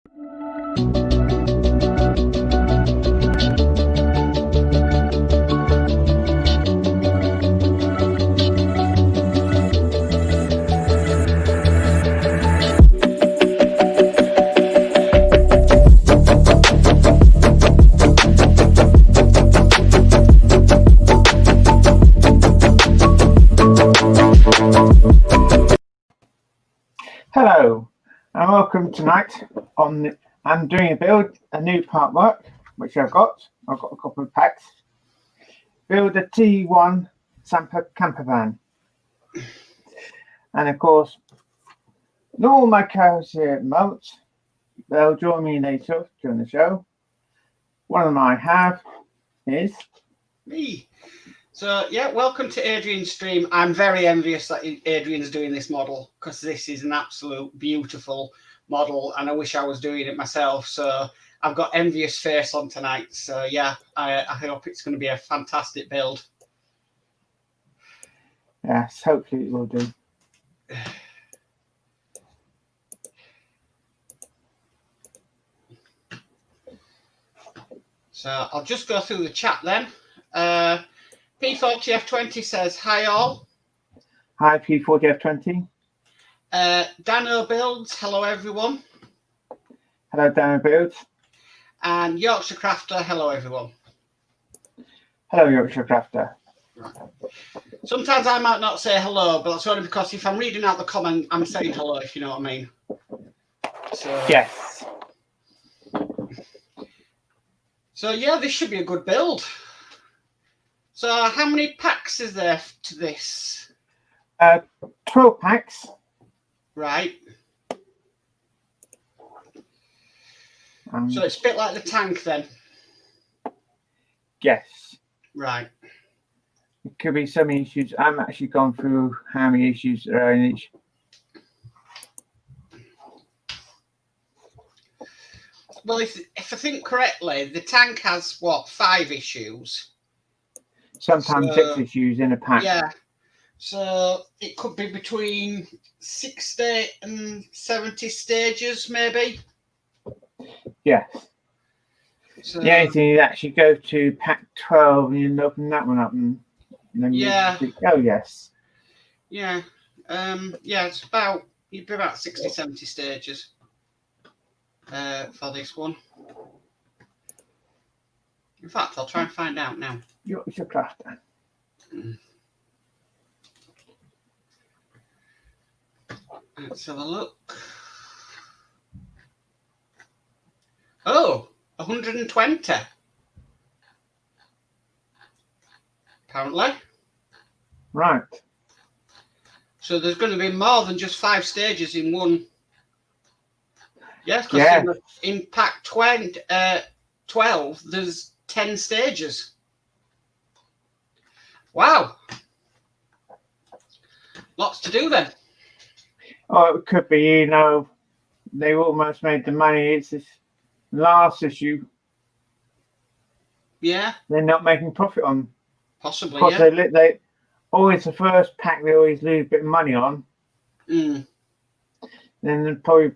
Hello and welcome tonight on I'm doing a new part work which I've got a couple of packs. Build a T1 Samba Camper van, and of course all my co-hosts here at the moment, they'll join me later during the show. One of them I have is me. So yeah, welcome to Adrian's stream. I'm very envious that Adrian's doing this model because this is an absolute beautiful model and I wish I was doing it myself. So I've got envious face on tonight. So yeah, I hope it's going to be a fantastic build. Yes, hopefully it will do. So I'll just go through the chat then. P40F20 says, hi all. Hi P40F20. Dano Builds, hello everyone. Hello Dano Builds. And Yorkshire Crafter, hello everyone. Hello Yorkshire Crafter. Right. Sometimes I might not say hello, but that's only because if I'm reading out the comment, I'm saying hello, if you know what I mean. So, yes. So yeah, this should be a good build. So how many packs is there to this? 12 packs. Right. So it's a bit like the tank then? Yes. Right. It could be so many issues. I'm actually gone through how many issues there are in each. Well, if I think correctly, the tank has, what, 5 issues? Sometimes 6 issues in a pack. Yeah. So it could be between 60 and 70 stages, maybe? Yes. So, the only thing is actually go to pack 12 and you open that one up and then yeah. you think, oh yes. Yeah. Yeah, it's about, you'd be about 60, 70 stages for this one. In fact, I'll try and find out now. Yorkshire Crafter. Let's have a look. Oh, 120. Apparently. Right. So there's going to be more than just 5 stages in one. Yes, because in pack 12, there's 10 stages. Wow. Lots to do then. Oh, it could be, you know, they almost made the money. It's this last issue. Yeah. They're not making profit on. Possibly, yeah. They always, the first pack, they always lose a bit of money on. Mm. Then probably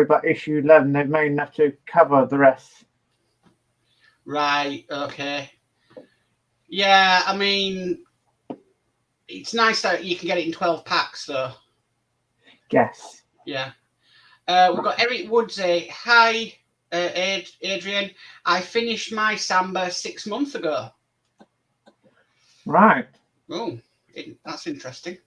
about issue 11, they've made enough to cover the rest. Right, okay. Yeah, I mean, it's nice that you can get it in 12 packs, though. Yes. Yeah. We've got Eric Woodsy. Hi, Adrian. I finished my Samba 6 months ago. Right. Oh, that's interesting.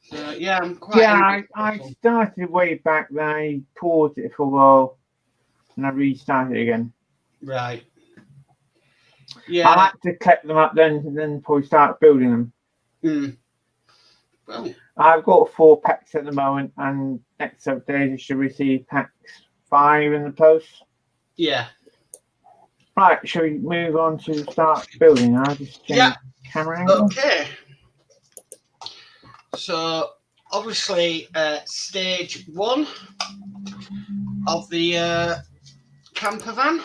So, yeah, I'm quite... Yeah, I started way back then. I paused it for a while and I restarted again. Right. Yeah. I like to collect them up then probably start building them. Mm. Well, I've got 4 packs at the moment, and next up days I should receive packs 5 in the post. Yeah. Right, shall we move on to start building? I'll just change camera angle. Okay. So obviously stage 1 of the camper van.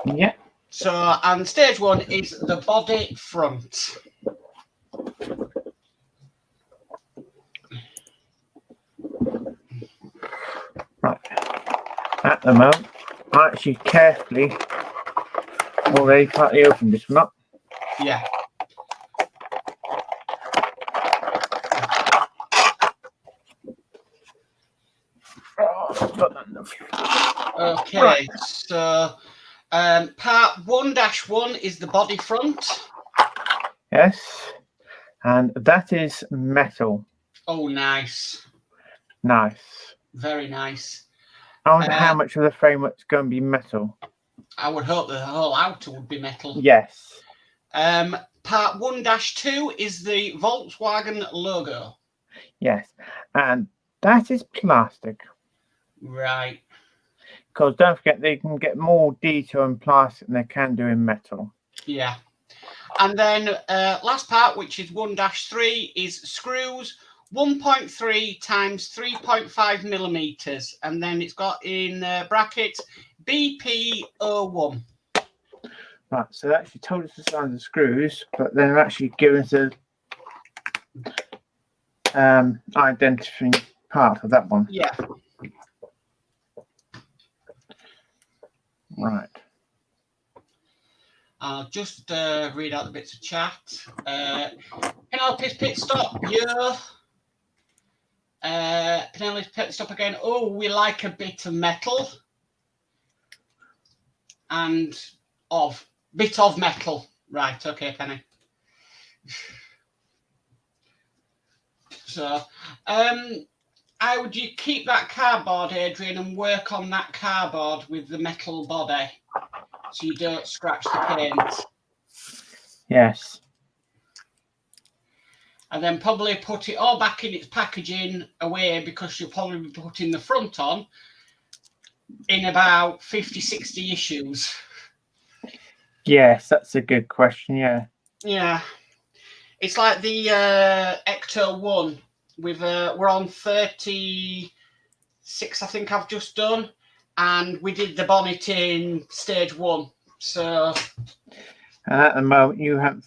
Yeah. So, and stage 1 is the body front. the moment. I actually carefully already partly opened this one up. Yeah. Okay, right. So part 1-1 is the body front. Yes, and that is metal. Oh, nice. Nice. Very nice. I wonder how much of the framework's going to be metal. I would hope the whole outer would be metal. Yes. Part 1-2 is the Volkswagen logo. Yes, and that is plastic. Right. Because don't forget, they can get more detail in plastic than they can do in metal. Yeah. And then last part, which is 1-3, is screws 1.3 times 3.5 millimeters. And then it's got in brackets BP01. Right, so they actually told us the size of screws, but they're actually giving us the identifying part of that one. Yeah. Right. I'll just read out the bits of chat. Penelope's pit stop. Yeah. Penelope's pit stop again. Oh, we like a bit of metal. And bit of metal. Right, okay, Penny. So, how would you keep that cardboard, Adrian, and work on that cardboard with the metal body so you don't scratch the paint? Yes. And then probably put it all back in its packaging away, because you'll probably be putting the front on in about 50, 60 issues. Yes, that's a good question, yeah. Yeah. It's like the Ecto 1. We're on 36, I think I've just done. And we did the bonnet in stage 1. So... And at the moment, you haven't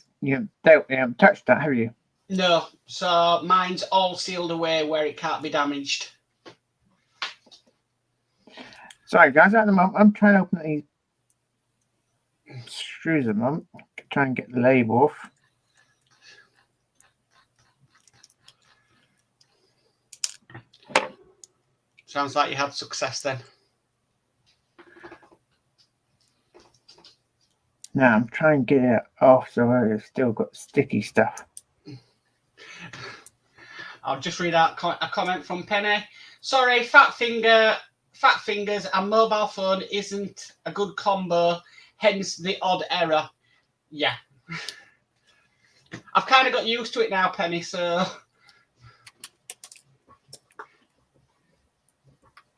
touched that, have you? No. So mine's all sealed away where it can't be damaged. Sorry, guys, at the moment, I'm trying to open these screws at the moment. Try and get the label off. Sounds like you had success then. Now I'm trying to get it off, so I've still got sticky stuff. I'll just read out a comment from Penny. Sorry, fat fingers and mobile phone isn't a good combo, hence the odd error. Yeah. I've kind of got used to it now, Penny, so...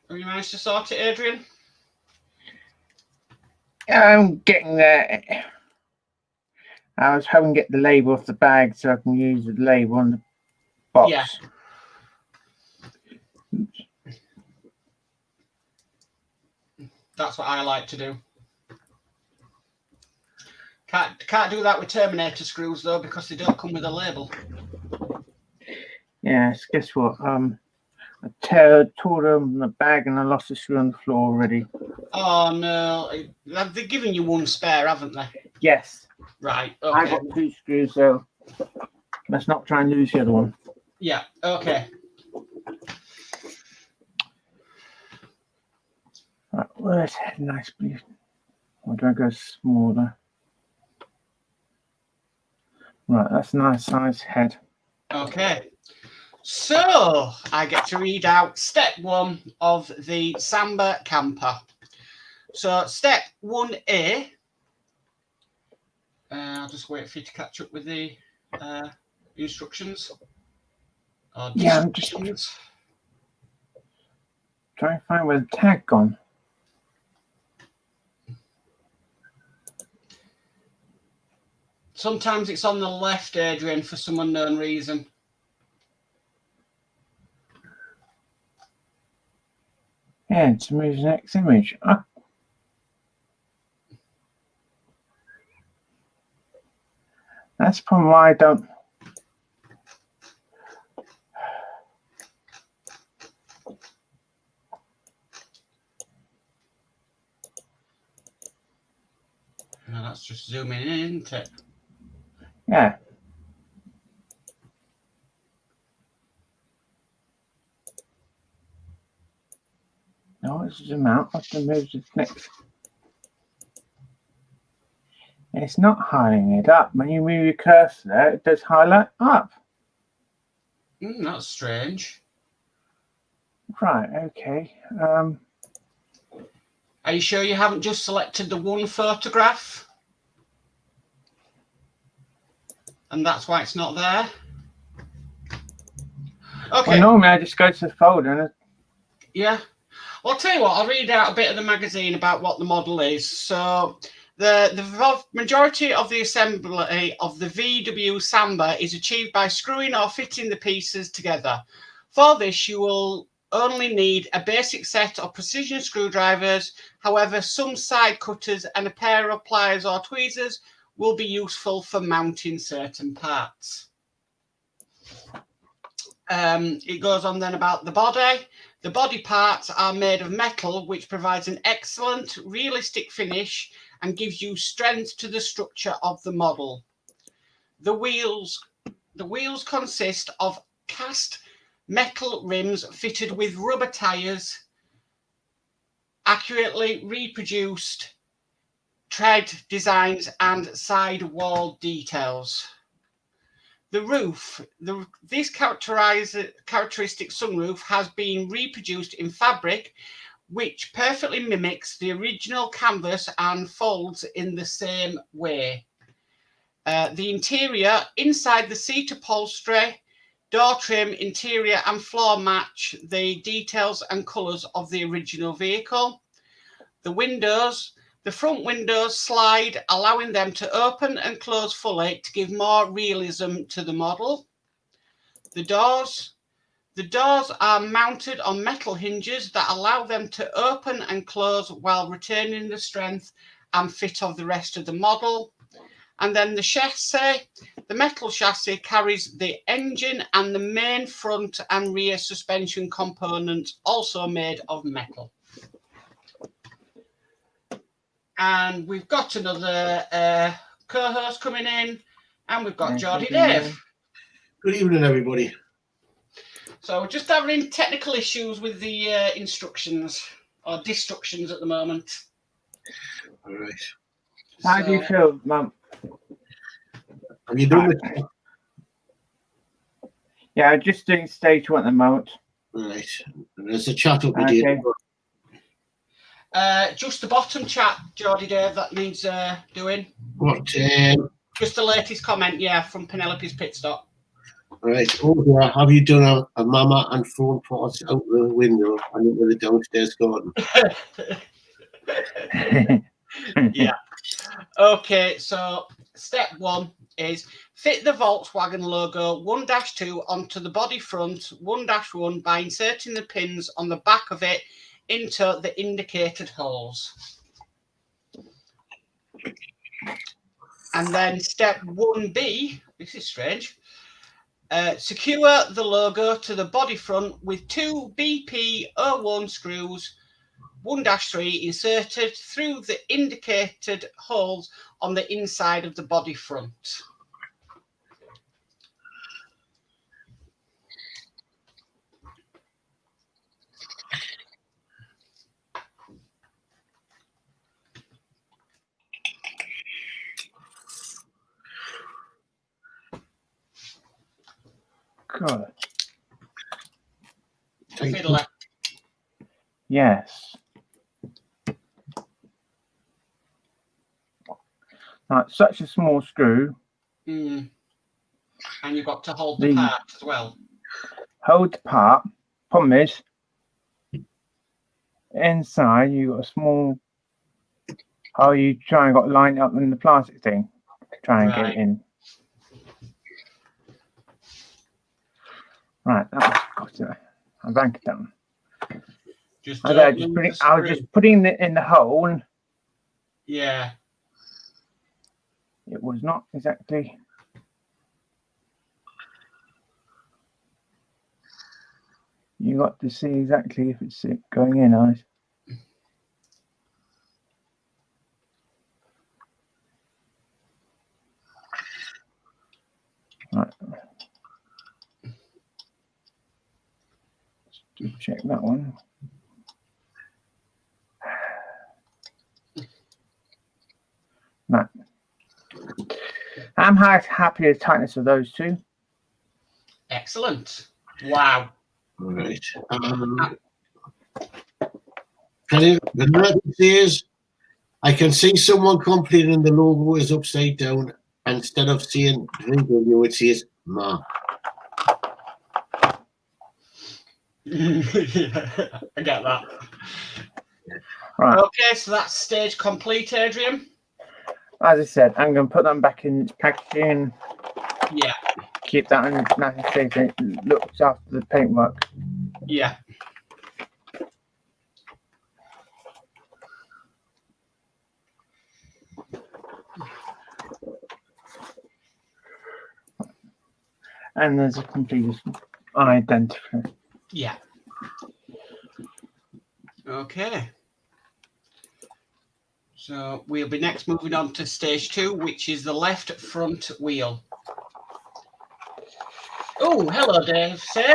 Have you managed to sort it, Adrian? I'm getting there. I was hoping to get the label off the bag so I can use the label on the box. Yeah. That's what I like to do. Can't do that with Terminator screws though, because they don't come with a label. Yes, guess what? I tore them the bag and I lost the screw on the floor already. Oh no, they've given you one spare, haven't they? Yes. Right. Okay. I got 2 screws, so let's not try and lose the other one. Yeah. Okay. Right, where's head? Nice, please. Or do I go smaller? Right, that's a nice size head. Okay. So I get to read out step 1 of the Samba Camper. So step 1A. I'll just wait for you to catch up with the instructions. Yeah, I'm just trying to find where the tag gone. Sometimes it's on the left, Adrian, for some unknown reason. Yeah, to move the next image. Oh. That's probably why I don't. No, that's just zooming in, isn't it? Yeah. No, let's zoom out. I have to move the next. It's not highlighting it up. When you move your cursor there, it does highlight up. That's strange. Right, okay. Are you sure you haven't just selected the one photograph? And that's why it's not there? Okay. Well, normally I just go to the folder and Yeah. Well, I'll tell you what, I'll read out a bit of the magazine about what the model is. So the majority of the assembly of the VW Samba is achieved by screwing or fitting the pieces together. For this, you will only need a basic set of precision screwdrivers. However, some side cutters and a pair of pliers or tweezers will be useful for mounting certain parts. It goes on then about the body. The body parts are made of metal, which provides an excellent, realistic finish and gives you strength to the structure of the model. The wheels consist of cast metal rims fitted with rubber tires, accurately reproduced tread designs and side wall details. The roof, this characteristic sunroof has been reproduced in fabric which perfectly mimics the original canvas and folds in the same way. The interior, inside the seat upholstery, door trim, interior and floor match the details and colours of the original vehicle. The windows, the front windows slide, allowing them to open and close fully to give more realism to the model. The doors are mounted on metal hinges that allow them to open and close while retaining the strength and fit of the rest of the model. And then the chassis, the metal chassis carries the engine and the main front and rear suspension components, also made of metal. And we've got another co-host coming in, and we've got Geordie Dave. Good evening, everybody. So we're just having technical issues with the instructions, or destructions at the moment. All right. how do you feel, Mum? Have you done it? Yeah, I'm just doing stage 1 at the moment. Right. And there's a chat up Okay. here. Just the bottom chat, Geordie Dave, that needs doing. What? Just the latest comment, yeah, from Penelope's pit stop. Right. Oh, yeah. Have you done a mama and phone parts out the window and into the downstairs garden? Yeah. Okay, so step 1 is fit the Volkswagen logo 1-2 onto the body front 1-1 by inserting the pins on the back of it into the indicated holes. And then step 1B, this is strange, secure the logo to the body front with 2 BP01 screws 1-3 inserted through the indicated holes on the inside of the body front. Good. Fiddler. Yes. Right, such a small screw. And you've got to hold the part as well. Hold the part. Problem is, inside you got a small hole. You try and got lined up in the plastic thing. Try and get it in. Right, that was got it. I banked it down. I was just putting it in the hole. Yeah. It was not exactly. You got to see exactly if it's going in, eyes. Right. Just check that one. No. I'm happy with the tightness of those two. Excellent. Wow. Right. The emergency is I can see someone complaining the logo is upside down. Instead of saying VW, it says Ma. Yeah, I get that. Right. Okay, so that's stage complete, Adrian. As I said, I'm going to put them back in packaging. Yeah. Keep that in nice and safe. It looks after the paintwork. Yeah. And there's a complete identifier. Yeah. Okay. So we'll be next moving on to stage 2, which is the left front wheel. Oh, hello, Dave. Say,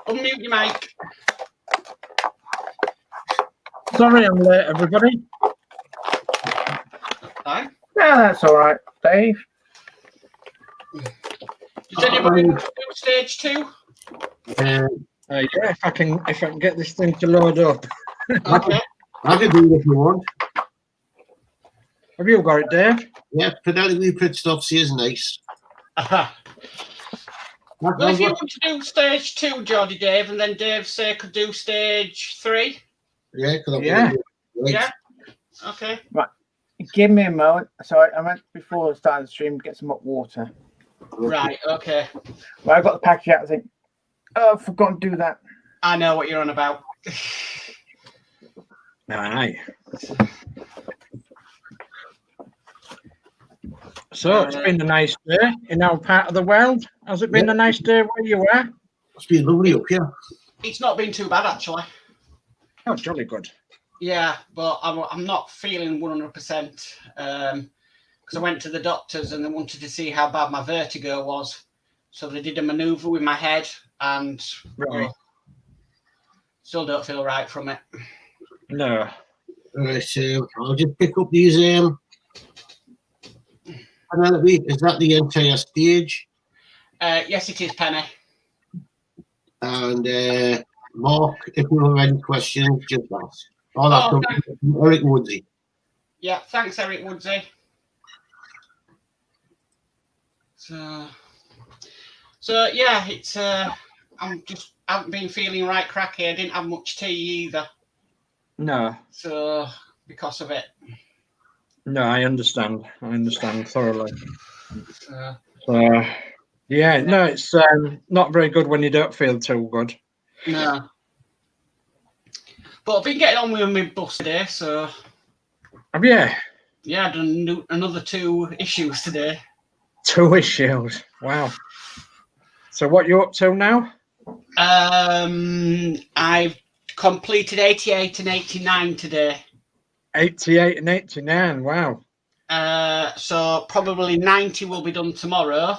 unmute your mic. Sorry I'm late, everybody. Hi. Yeah, that's all right, Dave. Does anybody want to do stage 2? Yeah, if I can get this thing to load up. Okay. I can do it if you want. Have you got it, Dave? Yeah, Penelope Pit stuff is nice. Well, if you want to do stage 2, Geordie Dave, and then Dave say could do stage 3. Yeah, Yeah. Right. Yeah. Okay. Right. Give me a moment. Sorry, I went before I started the stream get some hot water. Right. Okay. Well, I got the package out. I think, oh, I forgot to do that. I know what you're on about. Aye. So it's been a nice day in our part of the world. Has it been a nice day where you were? It's been lovely up here. It's not been too bad, actually. Oh, jolly good. Yeah, but I'm not feeling 100% because I went to the doctors and they wanted to see how bad my vertigo was. So they did a manoeuvre with my head and still don't feel right from it. No. Right, so I'll just pick up these. Penelope, is that the entire stage? Yes, it is, Penny. And Mark, if you have any questions, just ask. Oh, that's Eric Woodsy. Yeah, thanks, Eric Woodsy. So yeah, it's I haven't been feeling right cracky. I didn't have much tea either. No. So because of it. No, I understand. I understand thoroughly. So yeah, no, it's not very good when you don't feel too good. no. But I've been getting on with my bus today, so. Have you? Yeah, I've done another 2 issues today. 2 issues. Wow. So what you up to now? I've completed 88 and 89 today. 88 and 89. Wow. So probably 90 will be done tomorrow.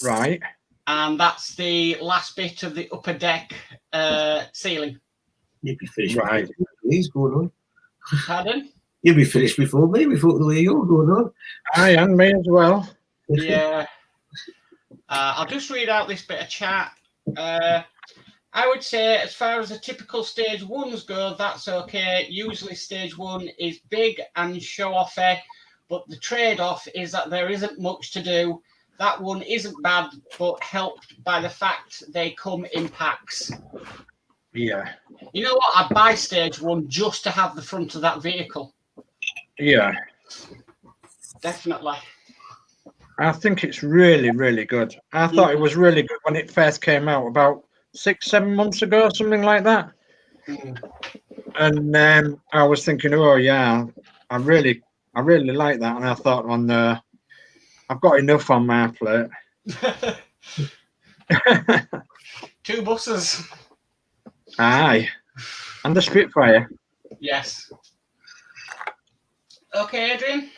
Right. And that's the last bit of the upper deck ceiling. You'll be finished. Right. He's going on. Pardon? You'll be finished before me, before the way you're going on. Aye, and me as well. Yeah. I'll just read out this bit of chat. I would say as far as the typical stage 1s go, that's okay. Usually stage 1 is big and show-offy, but the trade-off is that there isn't much to do. That one isn't bad, but helped by the fact they come in packs. Yeah. You know what? I'd buy stage 1 just to have the front of that vehicle. Yeah. Definitely. I think it's really, really good. I thought it was really good when it first came out about 6-7 months ago, something like that. And I was thinking, oh yeah, I really like that. And I thought, I've got enough on my plate. 2 buses. Aye. And the Spitfire. Yes. Okay, Adrian.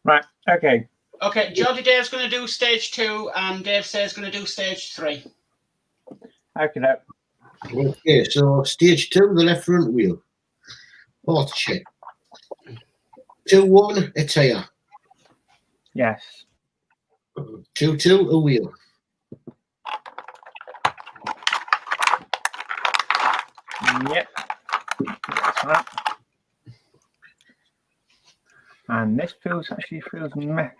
Right. Okay. Okay, Jody Dave's going to do stage 2, and Dave says going to do stage 3. Okay, no. Okay, so stage 2, the left front wheel. Fourth check. 2-1, a tyre. Yes. 2-2, a wheel. Yep. That's right. And this actually feels meh.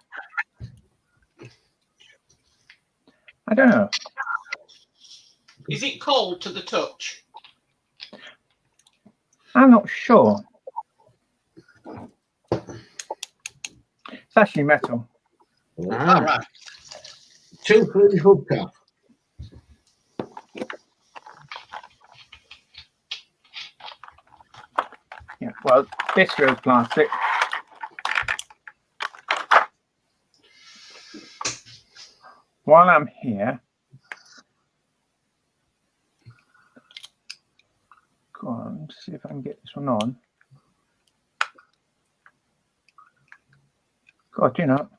I don't know. Is it cold to the touch? I'm not sure. It's actually metal. All right. 2-3, hubcap. Yeah. Well, this feels plastic. While I'm here, go on, see if I can get this one on. God, do not.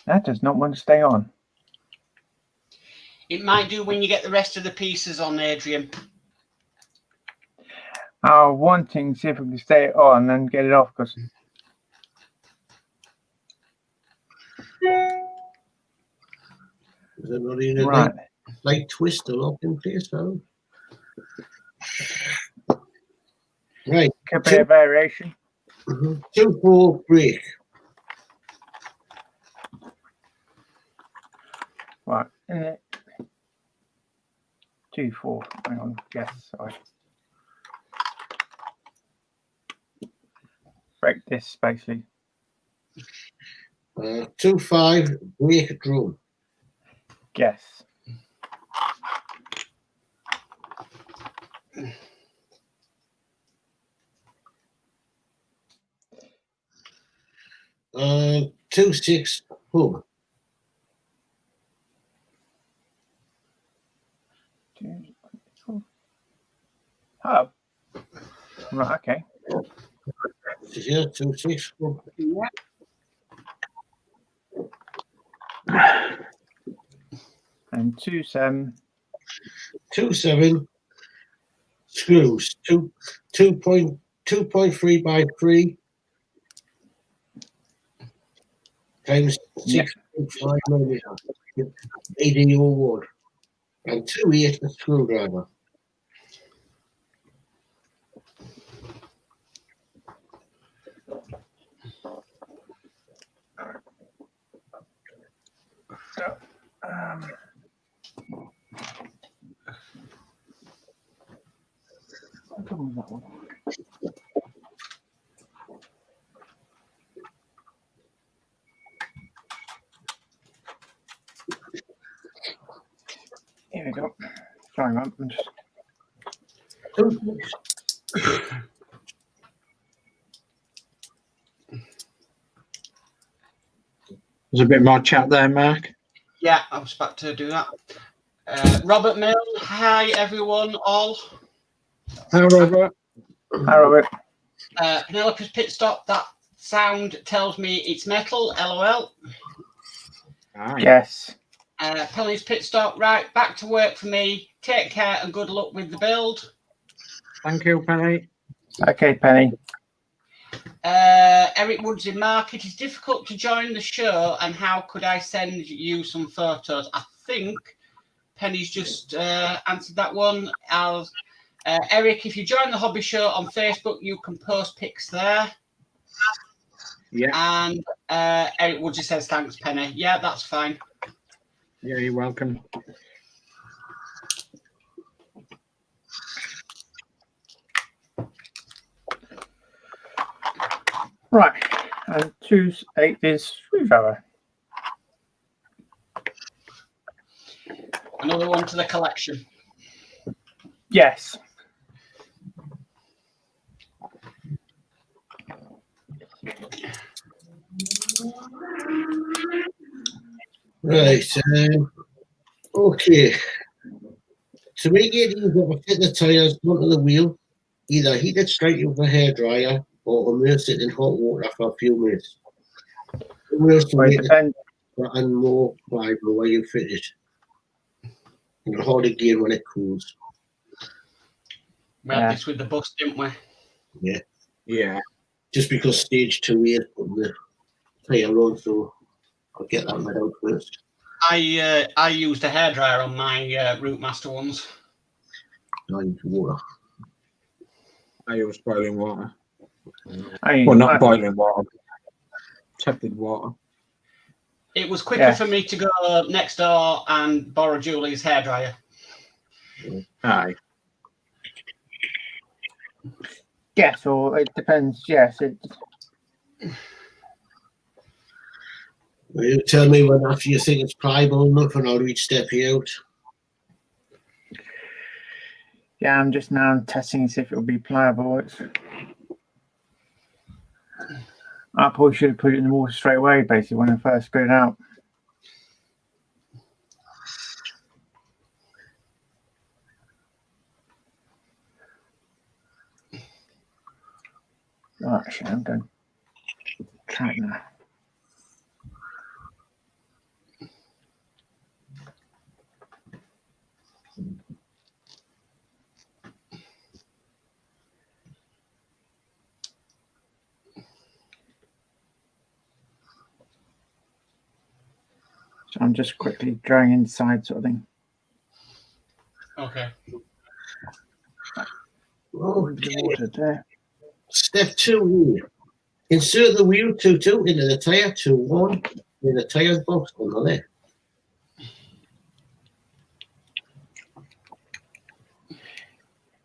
That does not want to stay on. It might do when you get the rest of the pieces on, Adrian. I'm wanting to see if we can stay it on and get it off because. Is it not in a Right. light twist or lock in place now? Right. Could be a variation. 2-4, brake. Right. 2-4. Hang on. Yes. Sorry. Break this basically. 2-5, brake drum. Yes. Uh, 2-6, hub. Oh. Right. Okay. Yeah, 2-6, hub. And 2-7. 2-7, screws. 2.3 by 3 times 6.5 millimeter. ADO wood. And 2/8, a screwdriver. So, what's wrong with that one? Here we go. Sorry, man. I'm just... There's a bit more chat there, Mark. Yeah, I was about to do that. Robert Mill, hi everyone, all. Hi, Robert. Hi, Robert. Penelope's pit stop, that sound tells me it's metal, LOL. Hi. Yes. Penny's pit stop, right, back to work for me. Take care and good luck with the build. Thank you, Penny. Okay, Penny. Eric Woods in Market, it's difficult to join the show, and how could I send you some photos? I think Penny's just answered that one. Eric, if you join the hobby show on Facebook, you can post pics there. Yeah. And Eric Woods just says thanks, Penny. Yeah, that's fine. Yeah, you're welcome. Right. And 2-8 is screwdriver. Another one to the collection. Yes. Right. Okay. To make it easier to fit the tyres onto the wheel, either heat it straight with a hairdryer or immerse it in hot water for a few minutes. Immerse to Well, it make it depends. and more pliable where you fit it. It'll hold again when it cools. We had this with the bus, didn't we? Yeah. Yeah. Just because stage 2 is putting the tyre on, so I'll get that made out first. I used a hairdryer on my Routemaster ones. I use water. I use boiling water. I Well, not boiling water. Tepid water. It was quicker for me to go next door and borrow Julie's hairdryer. Aye. Yes, or it depends. Yes, it. Will you tell me when after you think it's pliable enough and I'll reach step you out? Yeah, I'm just now testing to see if it'll be pliable. I probably should have put it in the water straight away, basically, when I first got it out. Oh, actually, I'm done. Try it now. So I'm just quickly drying inside, sort of thing. Okay. Okay. Water there. Step 2 here. Insert the wheel 2 into the tyre 1 in the tyre box on the left.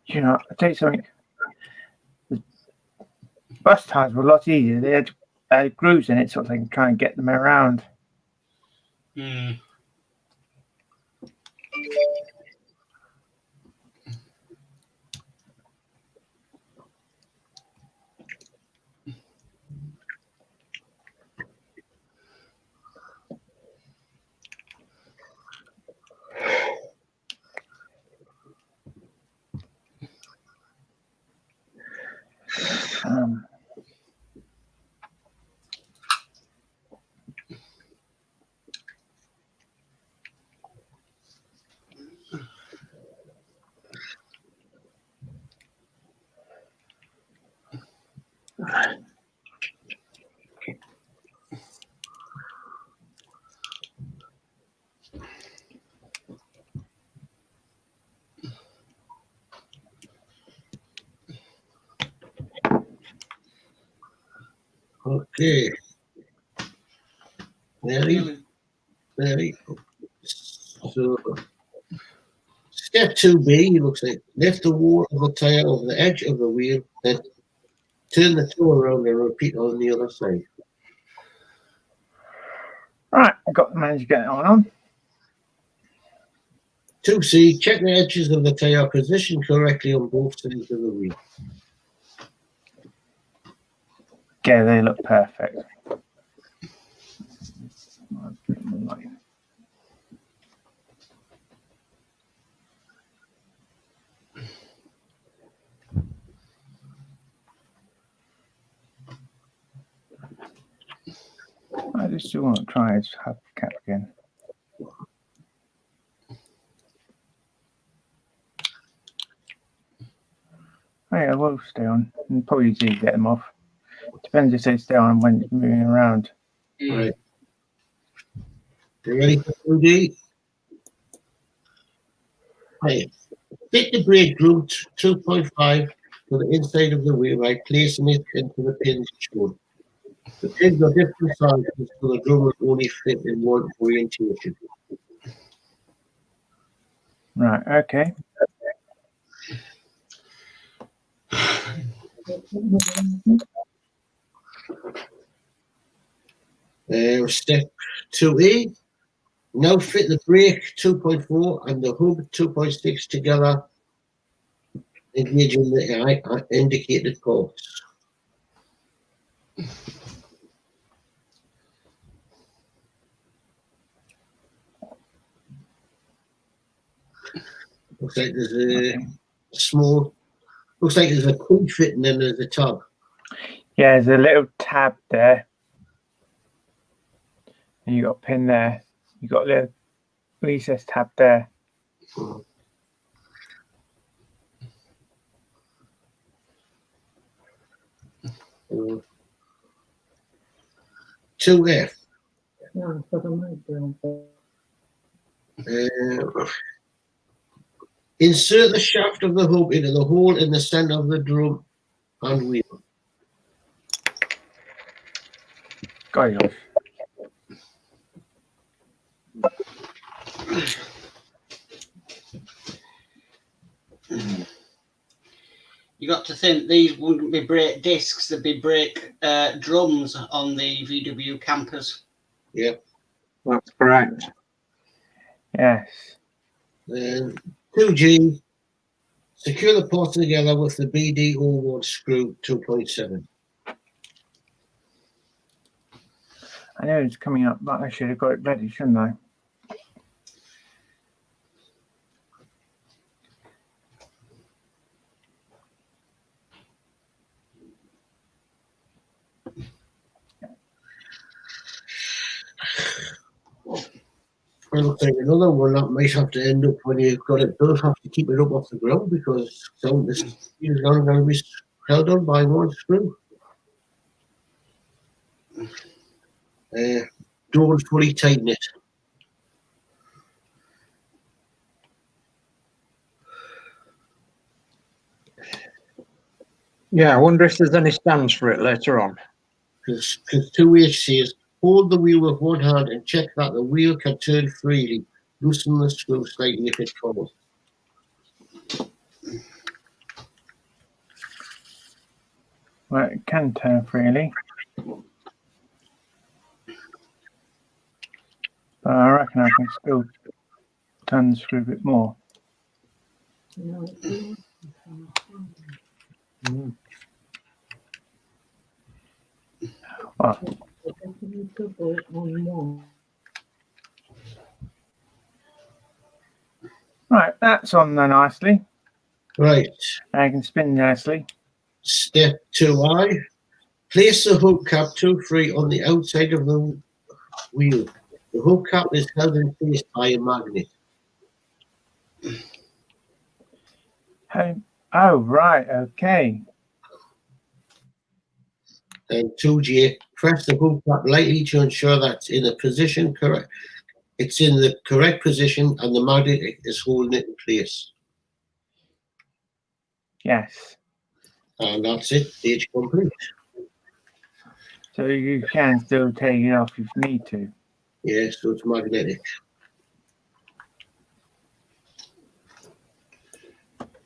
You know, I'll tell you something. The bus tires were a lot easier. They had grooves in it, sort of thing, try and get them around. Hmm. Okay. Very good. So, step 2B looks like lift the wall of the tyre over the edge of the wheel, then turn the toe around and repeat on the other side. Right, I got managed to get it on. 2C, check the edges of the tyre positioned correctly on both sides of the wheel. Yeah, they look perfect. I just still want to try his hub cap again. Oh yeah, we'll stay on. And probably easy to get them off. Depends if they stay on when it's moving around. Right. You ready for 2D? Right. Fit the brake drum 2.5 to the inside of the wheel by placing it into the pins shown. The pins are different sizes, so the drum will only fit in one orientation. Right, okay. Step 2A. Now fit the brake 2.4 and the hub 2.6 together, engaging the indicated ports. Looks like there's a small, looks like there's a key fitting and there's a tab. Yeah, there's a little tab there. And you got a pin there. You got a little recess tab there. Two F. Insert the shaft of the hub into the hole in the center of the drum and wheel. Got you. You got to think these wouldn't be brake discs, they'd be brake drums on the VW campers. Yep. That's correct. Yes. 2G. Secure the parts together with the BD01 screw 2.7. I know it's coming up, but I should have got it ready, shouldn't I? I don't think another one that might have to end up when you've got it done, have to keep it up off the ground because some this is only going to be held on by one screw. Don't fully tighten it. Yeah, I wonder if there's any stands for it later on. Because 2H says hold the wheel with one hand and check that the wheel can turn freely. Loosen the screw slightly if it falls. Well, it can turn freely. But I reckon I can still turn the screw a bit more. Well, right, that's on there nicely. Right. I can spin nicely. Step 2I. Place the hubcap 2-3 on the outside of the wheel. The hubcap is held in place by a magnet. Oh, right, okay. And 2J, press the hubcap lightly to ensure that it's in the position correct. It's in the correct position and the magnet is holding it in place. Yes. And that's it, stage complete. So you can still take it off if you need to. Yes, so it's magnetic.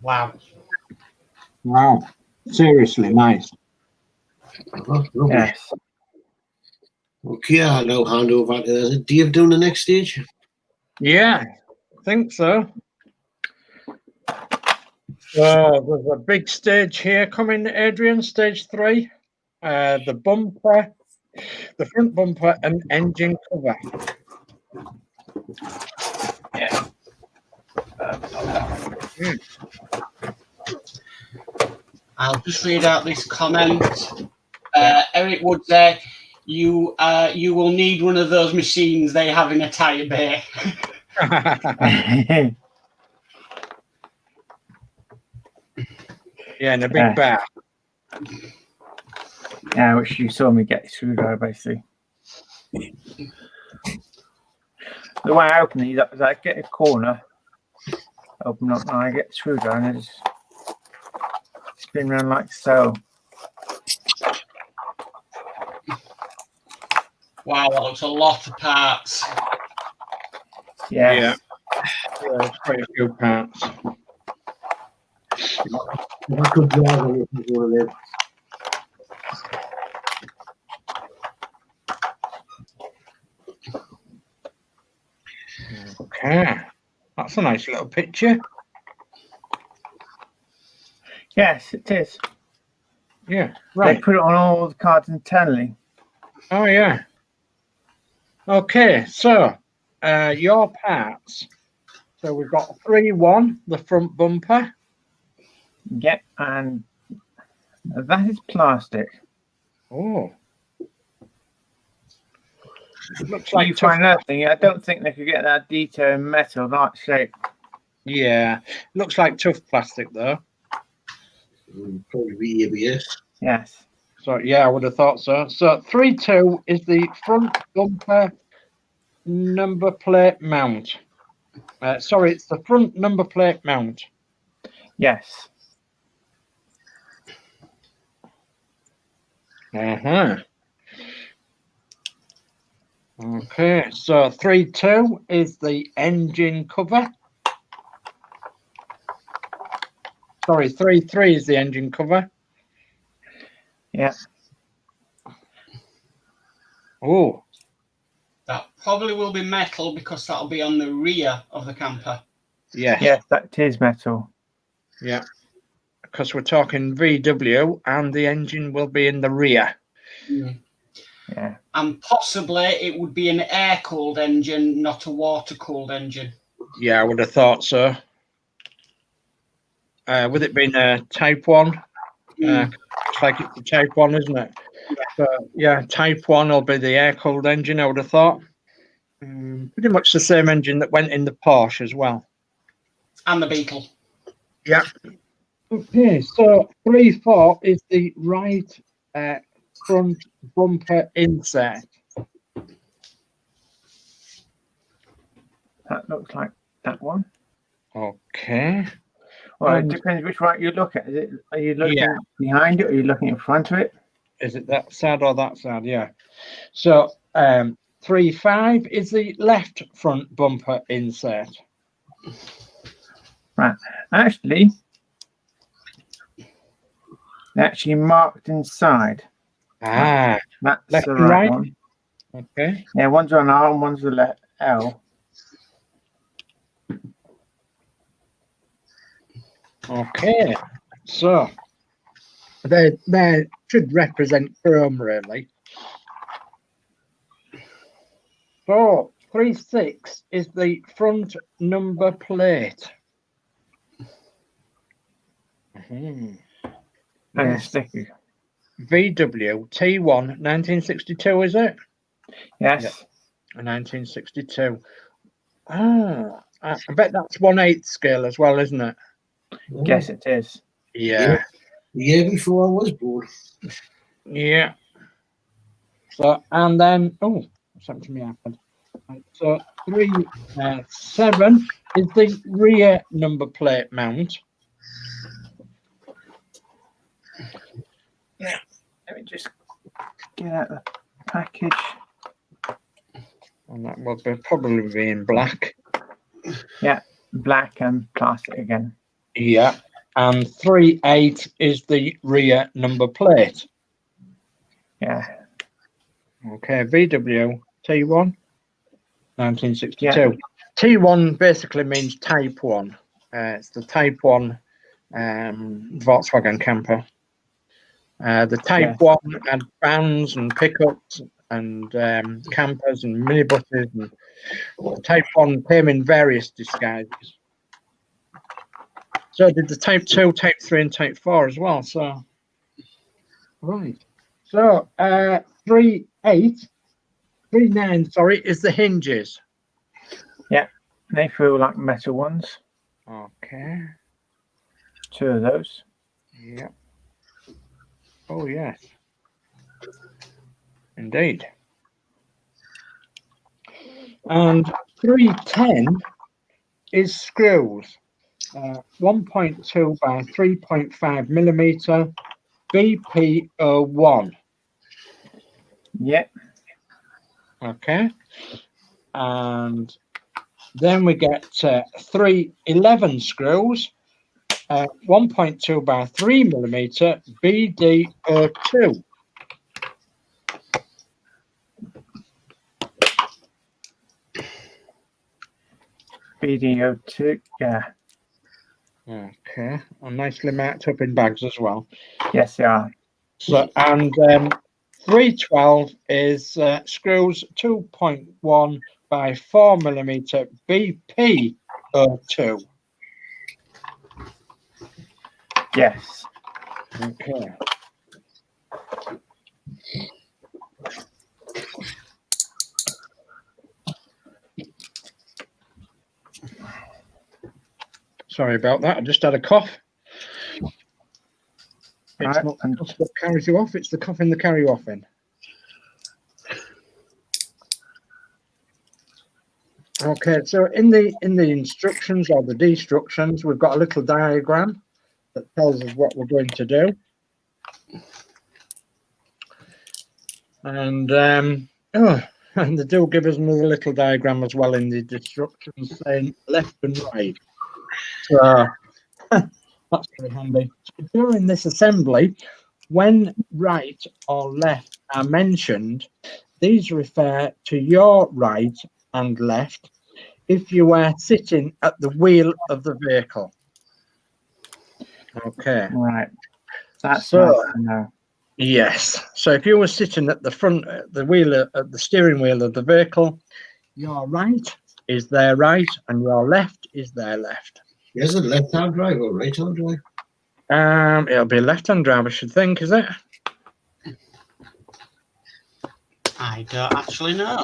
Wow. Wow. Seriously nice. Lovely. Yes. Okay, I'll now hand over to Dave doing the next stage. Yeah, I think so. There's a big stage here coming, Adrian, stage 3. The bumper, the front bumper and engine cover. Yeah. I'll just read out this comment. Eric Wood there. You will need one of those machines they have in a tyre bay. Yeah, in a big bear. Yeah, which you saw me get through there, basically. The way I open these up is I get a corner, open up, and I get through there, and I just spin around like so. Wow, that's a lot of parts. Yes. Yeah, it's quite a few parts. I could drive on it as one of them. Okay, that's a nice little picture. Yes, it is. Yeah, They right. put it on all the cards internally. Oh, yeah. Okay, so your parts. So we've got 3-1, the front bumper. Yep, and that is plastic. Oh. Looks You like tough. find that thing. I don't think they could get that detail in metal, that shape. Yeah. Looks like tough plastic though. Probably be ABS. Yes. So yeah, I would have thought so. So 3-2 is the front bumper number plate mount. Sorry, it's the front number plate mount. Yes. Okay, so 3-2 is the engine cover. Sorry, 3-3 is the engine cover. Yeah. Oh, That probably will be metal because that'll be on the rear of the camper. yes. Yes, that is metal. Yeah, because we're talking VW and the engine will be in the rear. Yeah. And possibly it would be an air-cooled engine, not a water-cooled engine. Yeah, I would have thought so. With it being a Type 1, looks like it's a Type 1, isn't it? So, yeah, Type 1 will be the air-cooled engine, I would have thought. Pretty much the same engine that went in the Porsche as well. And the Beetle. Yeah. Okay, so 3-4 is the right front bumper insert. That looks like that one. Okay. Well, And- it depends which right you look at. Are you looking behind it or are you looking in front of it? Is it that side or that side? Yeah. So 3-5 is the left front bumper insert. Right. Actually, they're actually marked inside. Ah, That's left the and right right? one. Okay. Yeah, one's on R and one's the left L. Okay. So they should represent chrome really. So 3-6 is the front number plate. And sticky. VW T1 1962, is it? Yes. Yep. 1962. Ah, I bet that's 1/8 scale as well, isn't it? Yes, it is. Yeah. The year before I was born. Yeah. So, and then, oh, something to me happened. Right, so 3-7 is the rear number plate mount. Yeah. Let me just get out the package. And that will be probably be in black. Yeah, black and plastic again. Yeah. And 3-8 is the rear number plate. Yeah. Okay, VW T1 1962. Yeah. T1 basically means Type 1. It's the Type 1 Volkswagen camper. The Type 1 had vans and pickups and campers and minibuses. And the Type 1 came in various disguises. So did the Type 2, Type 3 and Type 4 as well. So, right. So 3-9, sorry, is the hinges. Yeah, they feel like metal ones. Okay. 2 of those. Yeah. Oh, yes. Indeed. And 3-10 is screws. 1.2 by 3.5 millimeter BP01. Yeah. Okay. And then we get 3-11 screws. 1.2 by 3 millimeter BD02. BD02. Yeah. Okay, and nicely marked up in bags as well. Yes, they are. So, and 312 is screws 2.1 by 4 millimeter BP02. Yes. Okay. Sorry about that. I just had a cough. It's Right, not and the cough that carries you off, it's the coughing that carry you off in. Okay, so in the instructions or the destructions, we've got a little diagram that tells us what we're going to do. And and they do give us another little diagram as well in the instructions saying left and right. So that's very handy. So during this assembly, when right or left are mentioned, these refer to your right and left if you were sitting at the wheel of the vehicle. Okay. right, that's So, nice to know. yes. So if you were sitting at the front, at the steering wheel of the vehicle, your right is their right and your left is their left. Is it left-hand drive or right-hand drive? It'll be left-hand drive, I should think, is it? I don't actually know.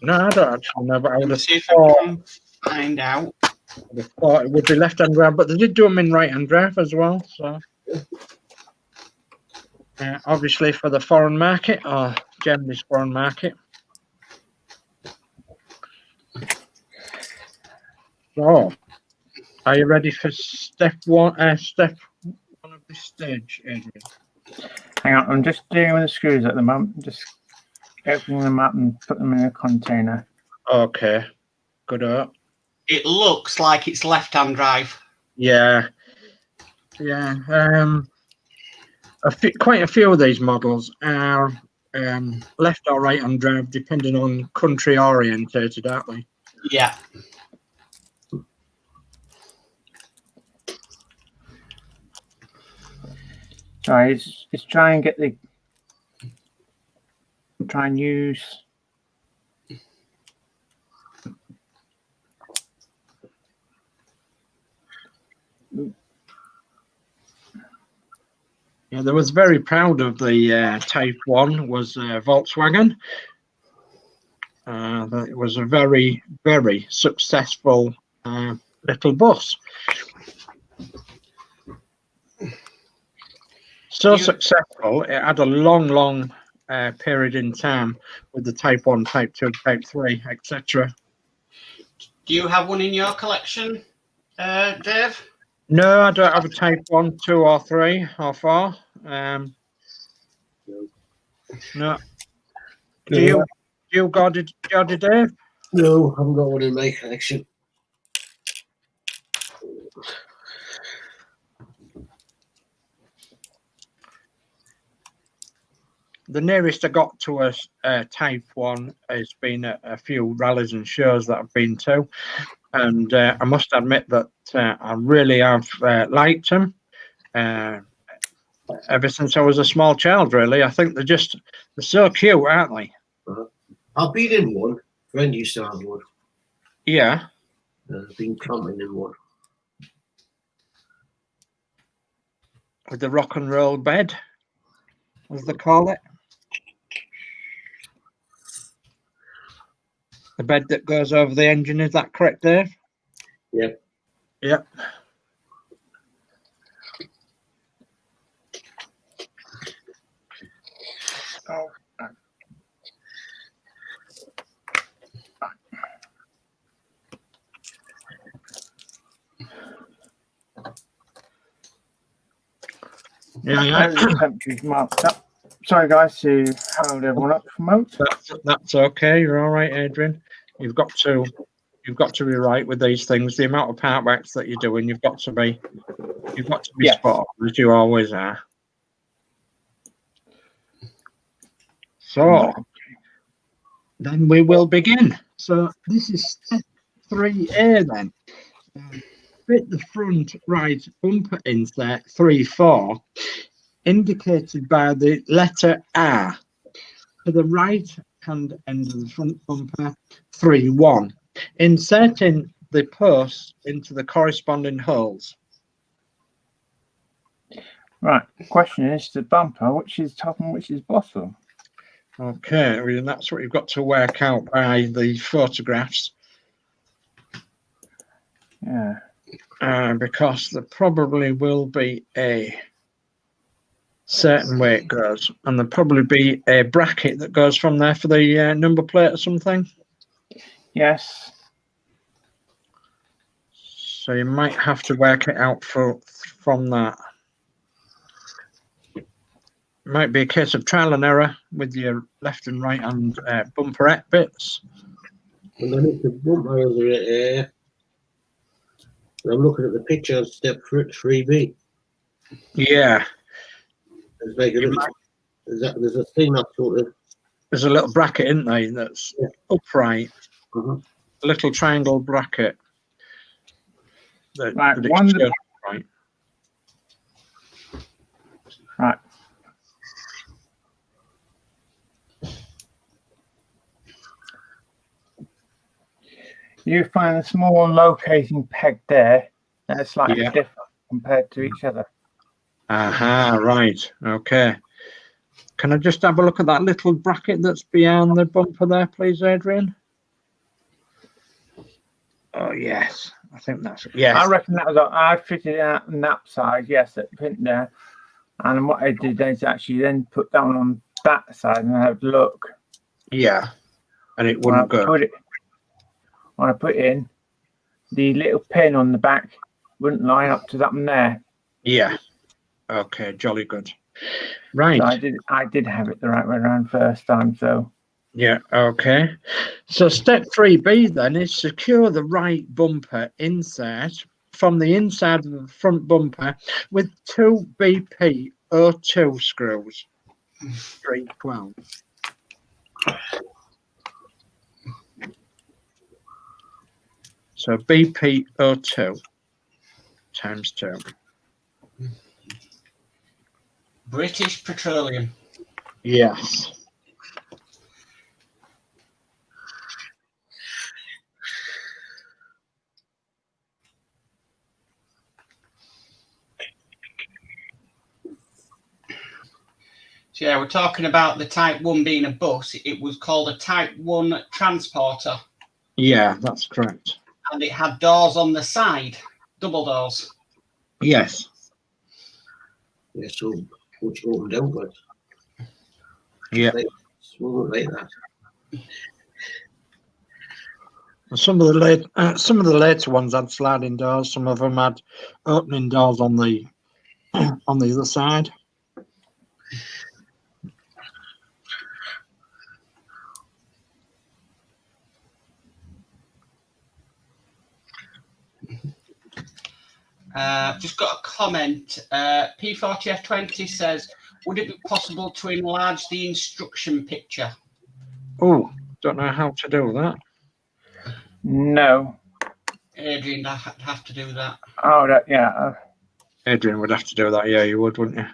No, I don't actually know, but I would have Let's see if I can find out. thought it would be left-hand drive, but they did do them in right-hand drive as well. So, obviously for the foreign market or Germany's foreign market. So, are you ready for step one of this stage, Adrian? Hang on, I'm just doing with the screws at the moment. Just opening them up and put them in a container. Okay, good. It looks like it's left-hand drive. Yeah. Quite a few of these models are left or right-hand drive, depending on country orientated, aren't they? Yeah. Sorry, it's try and get the try and use. Yeah, they was very proud of the Type 1 was Volkswagen. It was a very, very successful little bus. So successful, it had a long period in time with the Type 1, Type 2, Type 3, etc. Do you have one in your collection, Dave? No, I don't have a Type 1, 2 or 3 or 4. No. Do you got it, Dave? No, I haven't got one in my collection. The nearest I got to a Type 1 has been a few rallies and shows that I've been to. And I must admit that I really have liked them ever since I was a small child, really. I think they're so cute, aren't they? I've been in one. Friend used to have one. Yeah. I've been camping in one. With the rock and roll bed, as they call it. The bed that goes over the engine, is that correct, Dave? Yep. Yep. Oh. Yeah. The temperature's marked up. Sorry, guys, to hold everyone up for a moment. That's okay. You're all right, Adrian. You've got to be right with these things. The amount of part works that you're doing, you've got to be Yes. spot on, as you always are. So then we will begin. So this is step 3A then. Fit the front right bumper insert 3-4, indicated by the letter R, to the right hand end of the front bumper 3-1, inserting the posts into the corresponding holes. Right. Question is the bumper, which is top and which is bottom? Okay, well, that's what you've got to work out by the photographs. Yeah. Because there probably will be a certain way it goes, and there'll probably be a bracket that goes from there for the number plate or something. Yes. So you might have to work it out from that. Might be a case of trial and error with your left and right hand bumperette bits. And then it's the bumper over it. I'm looking at the picture of step 3B. Yeah. There's like a little, there's a thing that sort of. There's a little bracket, isn't there, that's upright. Uh-huh. A little triangle bracket. Right, Right. Right. You find a small locating peg there that's slightly different compared to each other. Aha, right. Okay. Can I just have a look at that little bracket that's behind the bumper there, please, Adrian? Oh, yes. I think that's it. Yes. I reckon that was, I fitted out on that side, yes, that pin there. And what I did is actually then put that one on that side and have a look. Yeah. And it wouldn't go. When I put it in, the little pin on the back wouldn't line up to that one there. Yeah. Okay, jolly good. Right. So I did have it the right way around first time, so. Yeah, okay. So step 3B then is secure the right bumper insert from the inside of the front bumper with 2 BP O2 screws. 312. So BP O2 times 2. British Petroleum. Yes. So yeah, we're talking about the Type 1 being a bus. It was called a Type 1 Transporter. Yeah, that's correct. And it had doors on the side, double doors. Yes. Yeah, so which opened outwards. Yeah. Small like that. Some of the later ones had sliding doors. Some of them had opening doors on the on the other side. Just got a comment. P40F20 says, would it be possible to enlarge the instruction picture? Oh, don't know how to do that. No. Adrian, I'd have to do that. Oh, yeah. Adrian would have to do that. Yeah, you would, wouldn't you?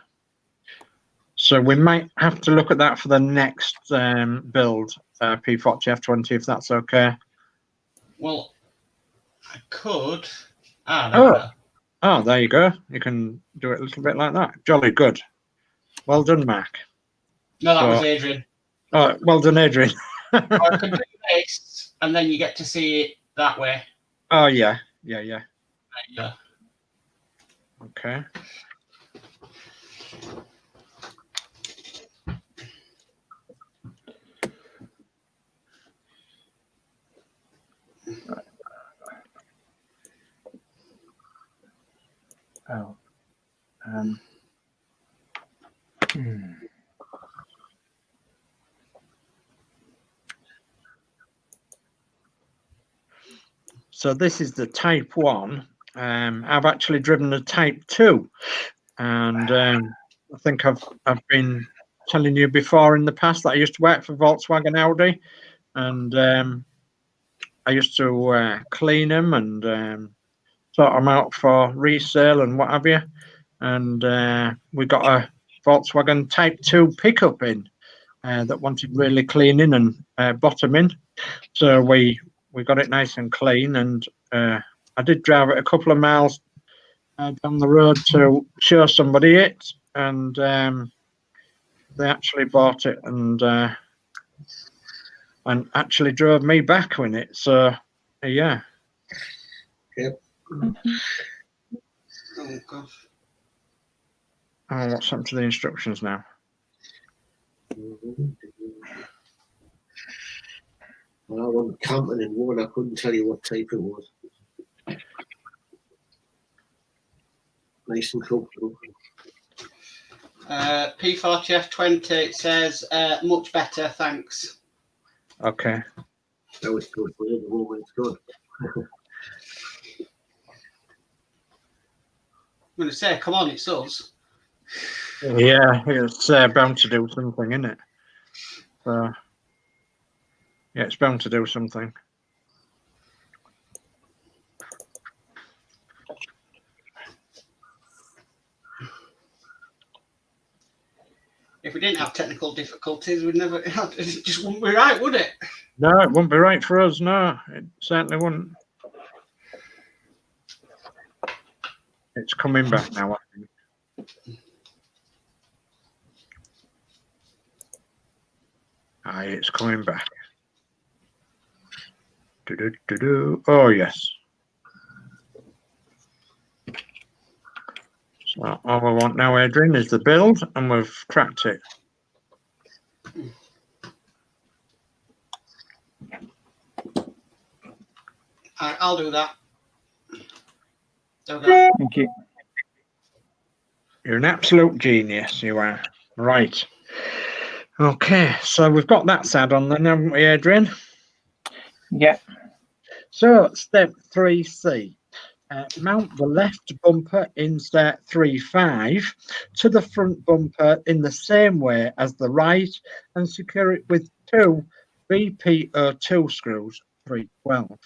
So we might have to look at that for the next build, P40F20, if that's okay. Well, I could. Oh, there you go. You can do it a little bit like that. Jolly good. Well done, Mark. No, that was Adrian. Oh, well done, Adrian. Or I could do this, and then you get to see it that way. Oh, yeah. Yeah. There you go. Okay. Oh. So this is the Type 1. I've actually driven a Type 2, and I think I've been telling you before in the past that I used to work for Volkswagen Audi, and I used to clean them and sort them out for resale and what have you. And we got a Volkswagen Type 2 pickup in that wanted really cleaning and bottoming. So we got it nice and clean, and I did drive it a couple of miles down the road to show somebody it, and they actually bought it and and actually drove me back in it. So, yeah. Yep. Oh gosh. Oh, what's up to the instructions now? Well, I went camping in one. I couldn't tell you what type it was. Nice and comfortable. P40F20, it says, much better, thanks. Okay. Now it's good. The moment it's good. I'm going to say, come on, it's us. Yeah, it's bound to do something, isn't it? So, yeah, it's bound to do something. If we didn't have technical difficulties, we'd never. It just wouldn't be right, would it? No, it wouldn't be right for us. No, it certainly wouldn't. It's coming back now, I think. Aye, it's coming back. Oh, yes. So all we want now, Adrian, is the build, and we've cracked it. I'll do that. Okay. Thank you. You're an absolute genius, you are. Right. Okay, so we've got that side on then, haven't we, Adrian? Yeah. So, step 3C. Mount the left bumper insert 3.5 to the front bumper in the same way as the right and secure it with 2 BPO2 screws 312.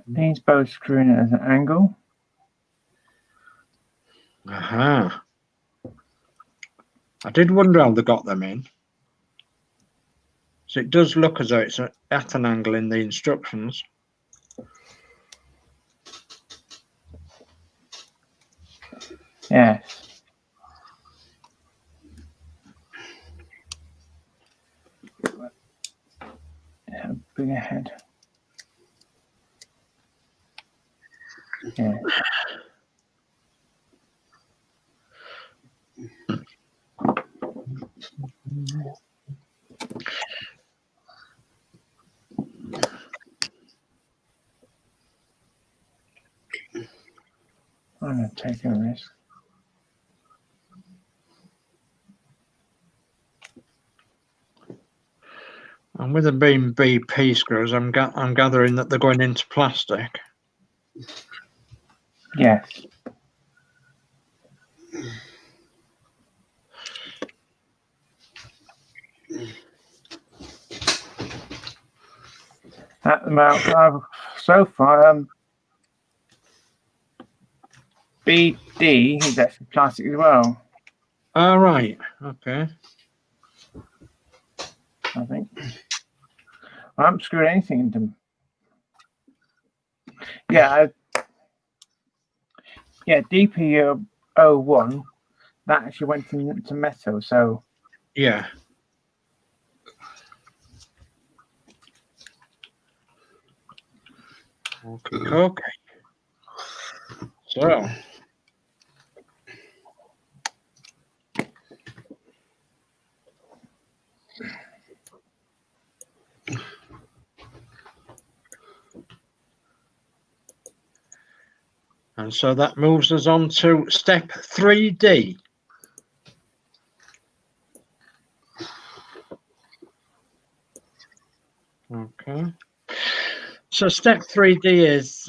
These both screwing it at an angle. Aha. I did wonder how they got them in. So it does look as though it's at an angle in the instructions. Yes. Yeah, bring ahead. Yeah. I'm going to take a risk. And with them being BP screws, I'm gathering that they're going into plastic. Yes. At the moment, so far, BD is actually plastic as well, All right. Okay. I think. I haven't screwed anything into them. Yeah, DP01, that actually went into metal, so. Yeah. Okay. So. And so that moves us on to step 3D. Okay. So step 3D is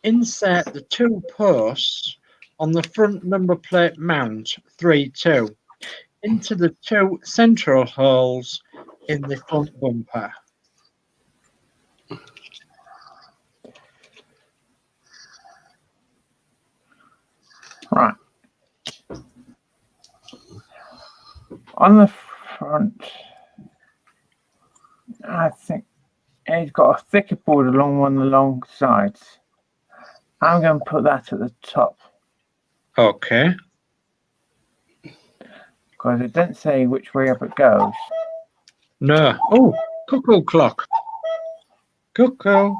insert the 2 posts on the front number plate mount 3.2 into the 2 central holes in the front bumper. Right. on the front, I think it's got a thicker board along one of the long sides. I'm going to put that at the top Okay. because it didn't say which way up it goes. No. Oh, cuckoo clock. Cuckoo.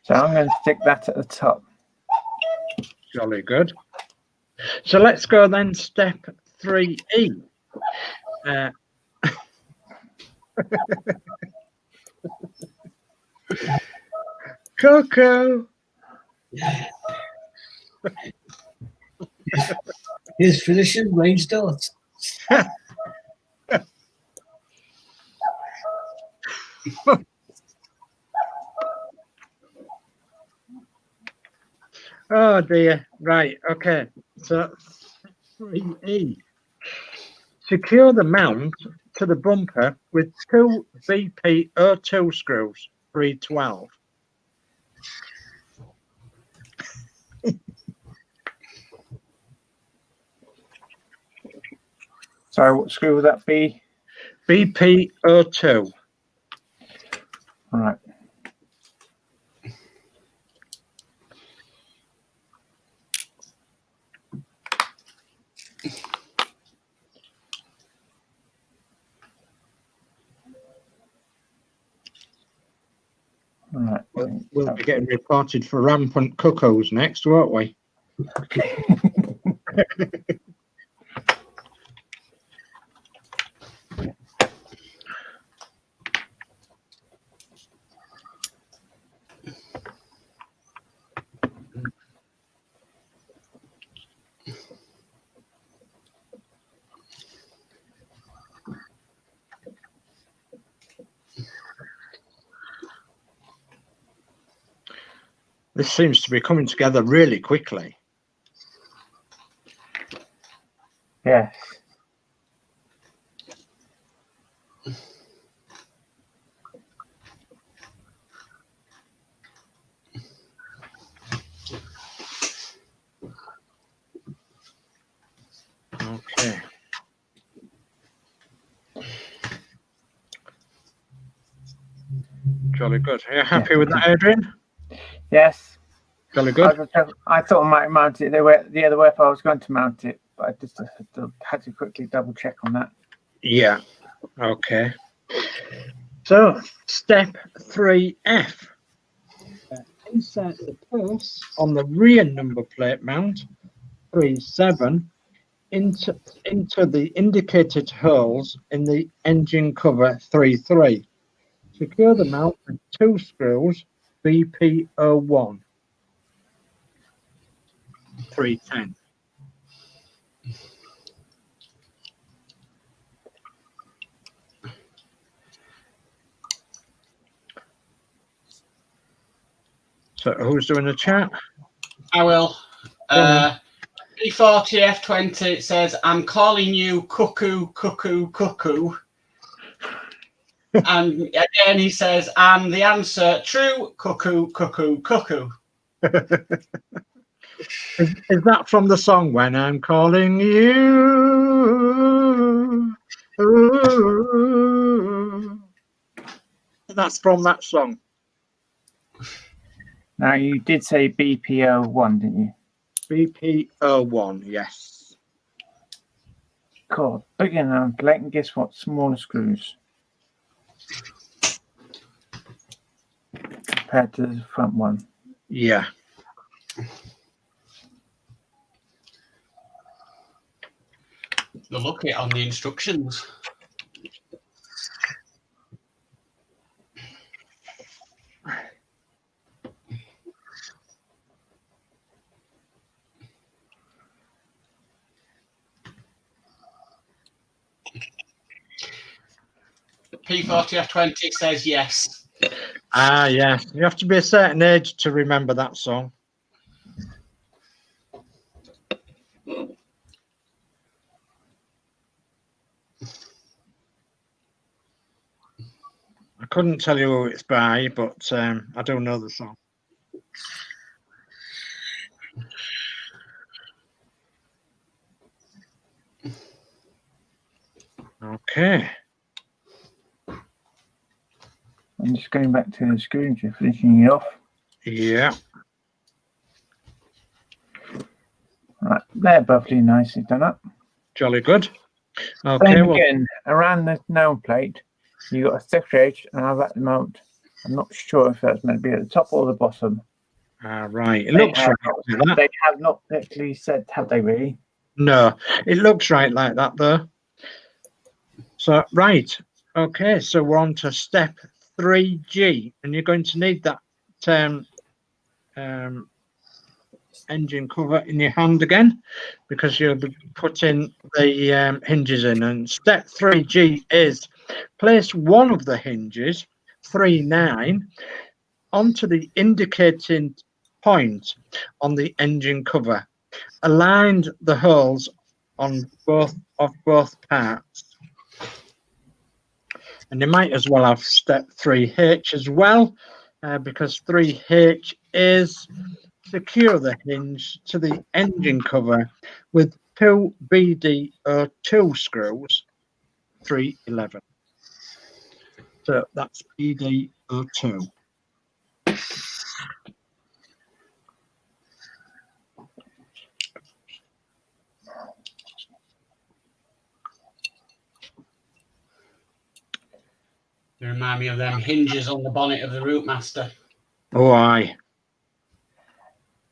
So I'm going to stick that at the top. Jolly good. So let's go then step 3E. Coco. He's finishing range dots. Oh dear. Right. Okay. So 3E. Secure the mount to the bumper with 2 BP02 screws, 312. So what screw would that be? BP02. All right. All right. We'll be getting reported for rampant cuckoos next, won't we? This seems to be coming together really quickly. Yes. Okay. Jolly good. Are you happy with that, Adrian? Yes. Jolly good. I thought I might mount it the other way if I was going to mount it, but I just had to quickly double check on that. Yeah. Okay. So, step 3F. Insert the purse on the rear number plate mount 37 into the indicated holes in the engine cover 33. Secure the mount with 2 screws BP01 310. So who's doing the chat? I will. B40F20 says, I'm calling you cuckoo, cuckoo, cuckoo. And again, he says, and the answer, true, cuckoo, cuckoo, cuckoo. Is that from the song When I'm Calling You? Ooh. That's from that song. Now, you did say BPO1, didn't you? BP01, yes. Cool. Big enough. Blake, and guess what? Smaller screws. Compared to the front one. Yeah. Look at it on the instructions. P40F20 says yes. Ah, yeah. You have to be a certain age to remember that song. I couldn't tell you who it's by, but I do know the song. Okay. I'm just going back to the screws, just finishing it off. Yeah. Right, they're both really nicely done up. Jolly good. Okay. Same Well, again, around the nail plate, you got a thicker edge, and I've at the moment, I'm not sure if that's meant to be at the top or the bottom. right. It looks right like that. They have not actually said, have they really? No, it looks right like that though. So, right. Okay. So we're on to step 3G, and you're going to need that engine cover in your hand again, because you'll be putting the hinges in. And step 3G is place one of the hinges, 3-9, onto the indicating point on the engine cover. Aligned the holes on both parts. And you might as well have step 3H as well, because 3H is secure the hinge to the engine cover with 2 BD02 screws, 311. So that's BD02. They remind me of them hinges on the bonnet of the Routemaster. Oh, aye.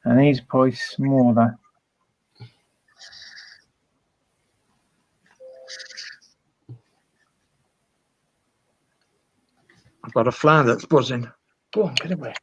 And these are probably smaller. I've got a fly that's buzzing. Go on, get away.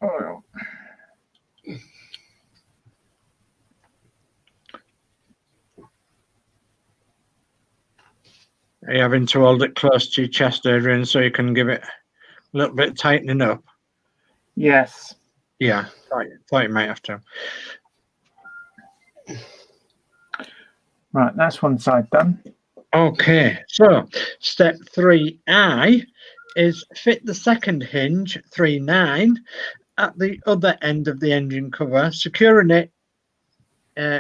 Oh. Are you having to hold it close to your chest, Adrian, so you can give it a little bit tightening up? Yes. Yeah, thought you might have to. Right, that's one side done. Okay, so step 3I is fit the second hinge, 3-9, at the other end of the engine cover, securing it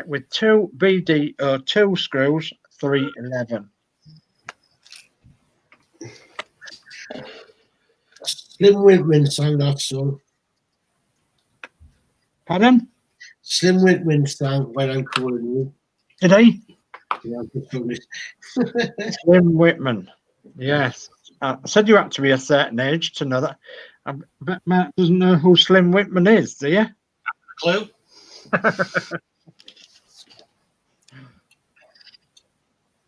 with 2 BD02 screws, 311. Slim Whitman sang that song. Pardon? Slim Whitman sang When I'm Calling You. Did he? Yeah, I'm just doing it. Slim Whitman. Yes. I said you had to be a certain age to know that. I bet Matt doesn't know who Slim Whitman is, do you? Clue?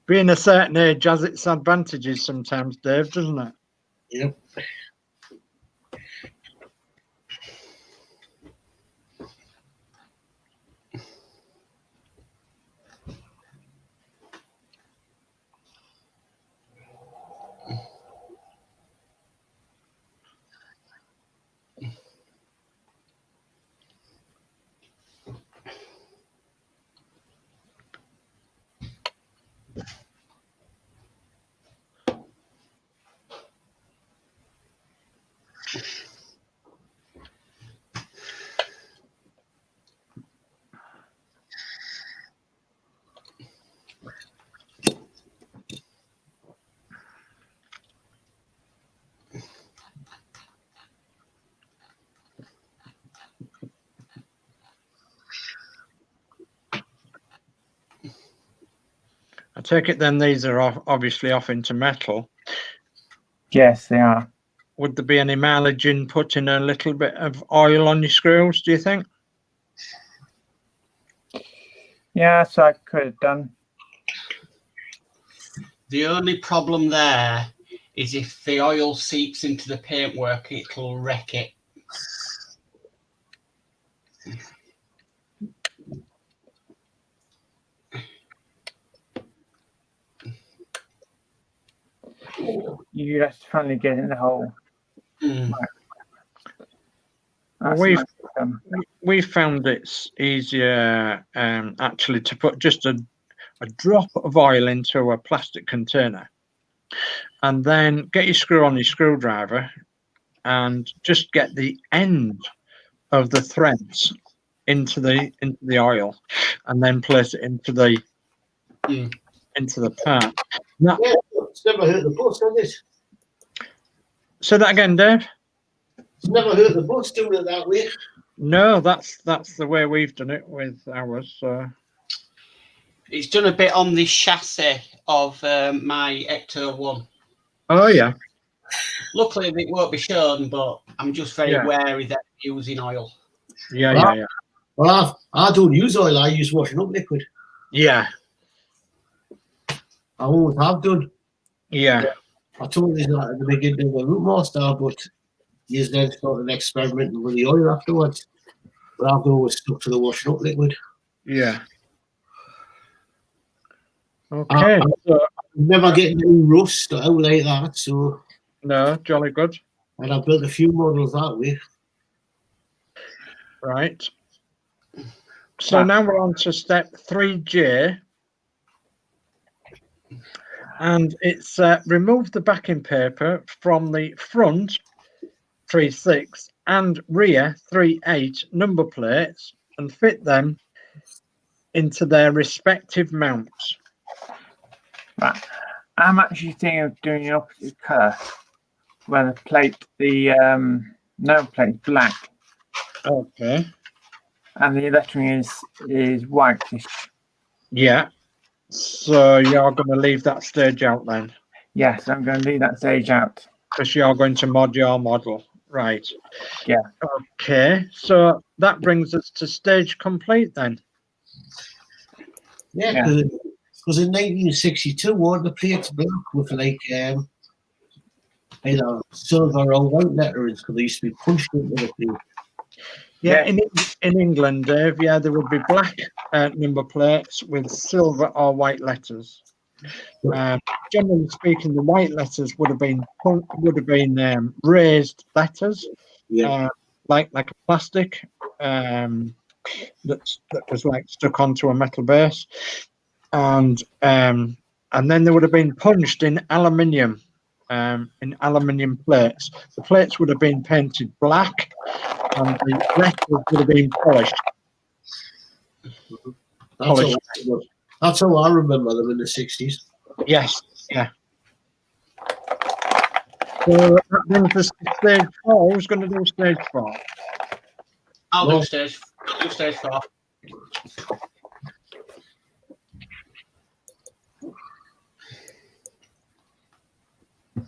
Being a certain age has its advantages sometimes, Dave, doesn't it? Yep. I take it then these are obviously off into metal. Yes, they are. Would there be any mileage in putting a little bit of oil on your screws, do you think? Yes, I could have done. The only problem there is if the oil seeps into the paintwork, it'll wreck it. You just finally get in the hole. Mm. That's We've- nice done. We found it's easier actually to put just a drop of oil into a plastic container and then get your screw on your screwdriver and just get the end of the threads into the oil and then place it into the part. Now, Yeah, it's never hurt the bus, has it? say that again, Dave. It's never hurt the bus doing it that way. No, that's the way we've done it with ours. So It's done a bit on the chassis of my Ecto 1. oh yeah, Luckily, it won't be shown, but I'm just very Yeah. wary that I'm using oil. yeah. Well, I don't use oil. I use washing up liquid. Yeah. I always have done. Yeah. I told you that at the beginning of the route master, but you then started experimenting with the oil afterwards. But I've always stuck to the washing up liquid. Yeah. Okay. I'm never getting any rust or out like that. So, No, jolly good. and I've built a few models that way. Right. So now we're on to step 3J. And it's remove the backing paper from the front 3.6 and rear 3.8 number plates and fit them into their respective mounts. Right. I'm actually thinking of doing an opposite colour, where the no plate is black Okay. and the lettering is whitish. Yeah. So you're going to leave that stage out then, Yes, I'm going to leave that stage out. because you're going to mod your model. Right. Yeah. Okay. So that brings us to stage complete then. Yeah, Yeah. because in 1962, weren't the plates black with like either silver or white letterings because they used to be punched into the plate. Yeah, Yeah. in England, Dave, yeah, there would be black number plates with silver or white letters. Generally speaking, the white letters would have been raised letters, Yeah. like a plastic that was like stuck onto a metal base, and then they would have been punched in aluminium plates. The plates would have been painted black, and the letters would have been polished. That's how I remember them in the 60s. Yes, yeah. So that brings us to stage 4. Who's going to do stage 4? I'll Well- do stage 4.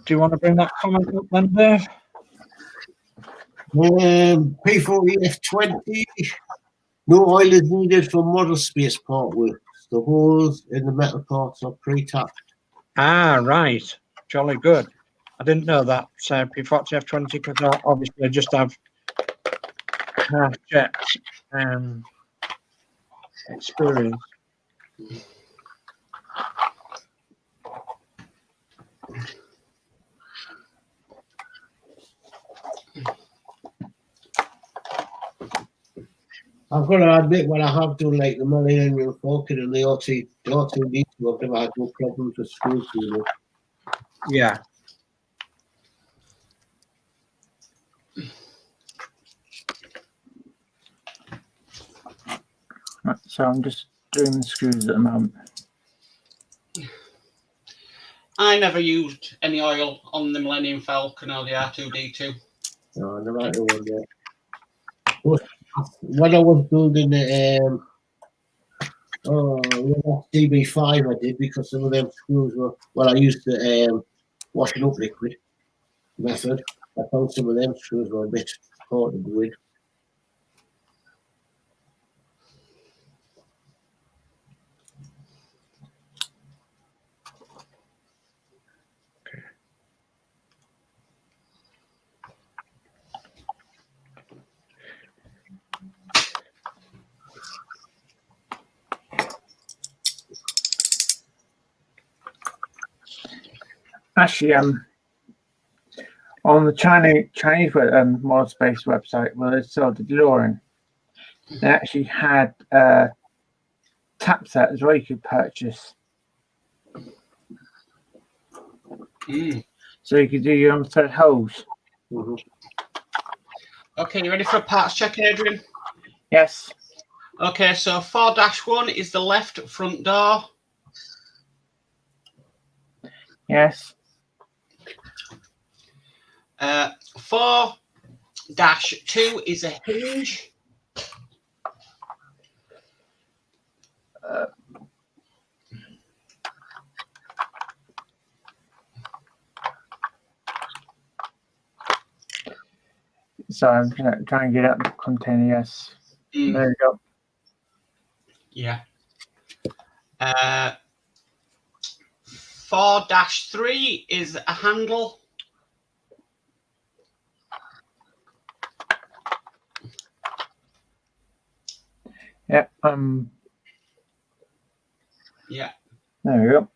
Do you want to bring that comment up then, Dave? P40F20. No oil is needed for model space part work. The holes in the metal parts are pre-tapped. Ah, right. Jolly good. I didn't know that P40 F20 because obviously I just have half-jet experience. I've got to admit, when I have done like the Millennium Falcon and the R2D2, I've never had no problems with screws. You know. Yeah. Right, so I'm just doing the screws at the moment. I never used any oil on the Millennium Falcon or the R2D2. No, I never had one there. But when I was building the DB5, I did because some of them screws were. Well, I used the washing up liquid method. I found some of them screws were a bit hard to go in. Actually, on the Chinese model space website where they sold the DeLorean, they actually had tap set as well you could purchase. So you could do your own thread holes. Okay, you ready for a parts check, Adrian? Yes. Okay, so 4-1 is the left front door. Yes. 4-2 is a hinge. So I'm going to try and get out the container. Yes. There we go. Yeah. 4-3 is a handle. Yep. Yeah. There we go.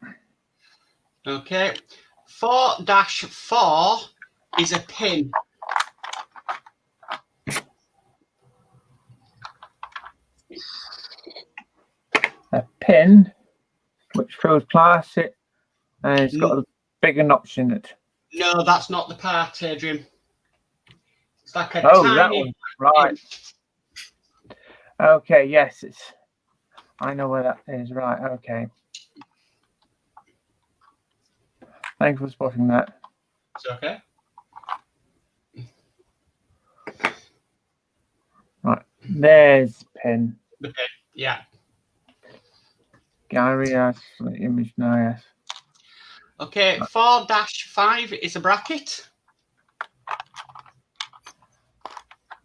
Okay. 4-4 is a pin. A pin which fills plastic and it's got a bigger notch in it. No, that's not the part, Adrian. It's like a tiny that one. Right. Pin. Okay, yes, I know where that is. Right, okay. Thanks for spotting that. It's okay. Right, there's the pin. The pin, yeah. Gallery, yes. Image now, yes. Okay, 4-5 is a bracket.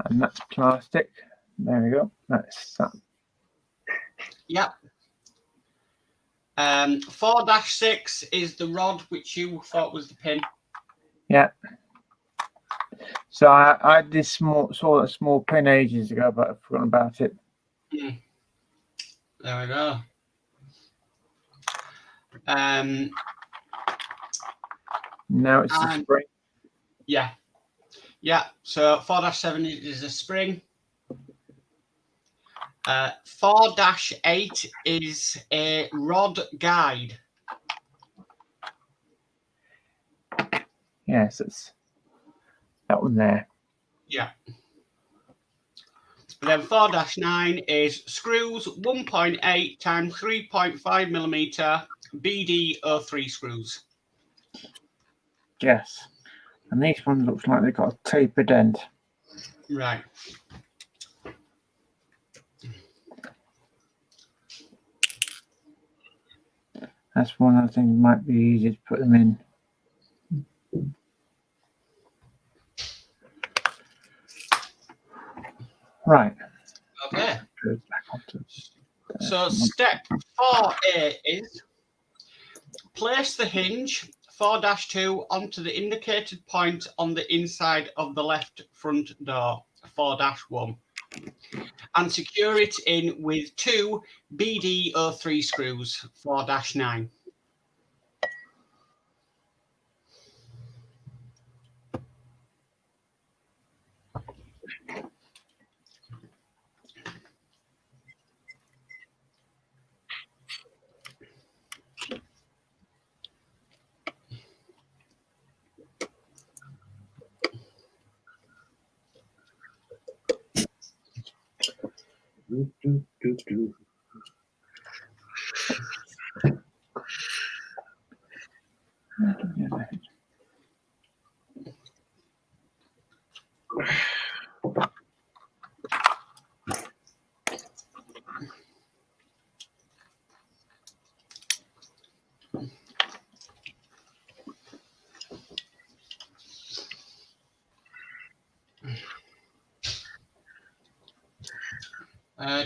And that's plastic. There we go. That's that. Yep. 4-6 is the rod, which you thought was the pin. Yeah. So I did saw a small pin ages ago, but I've forgotten about it. There we go. Now it's the spring. Yeah. Yeah. So 4-7 is a spring. 4-8 is a rod guide. Yes, it's that one there. Yeah. And then 4-9 is screws 1.8 times 3.5 millimeter BD03 screws. Yes. And these ones looks like they've got a tapered end. Right. That's one of the things might be easier to put them in. Right. Okay. Back onto So step 4A is place the hinge 4-2 onto the indicated point on the inside of the left front door 4-1 and secure it in with 2 BD03 screws 4-9.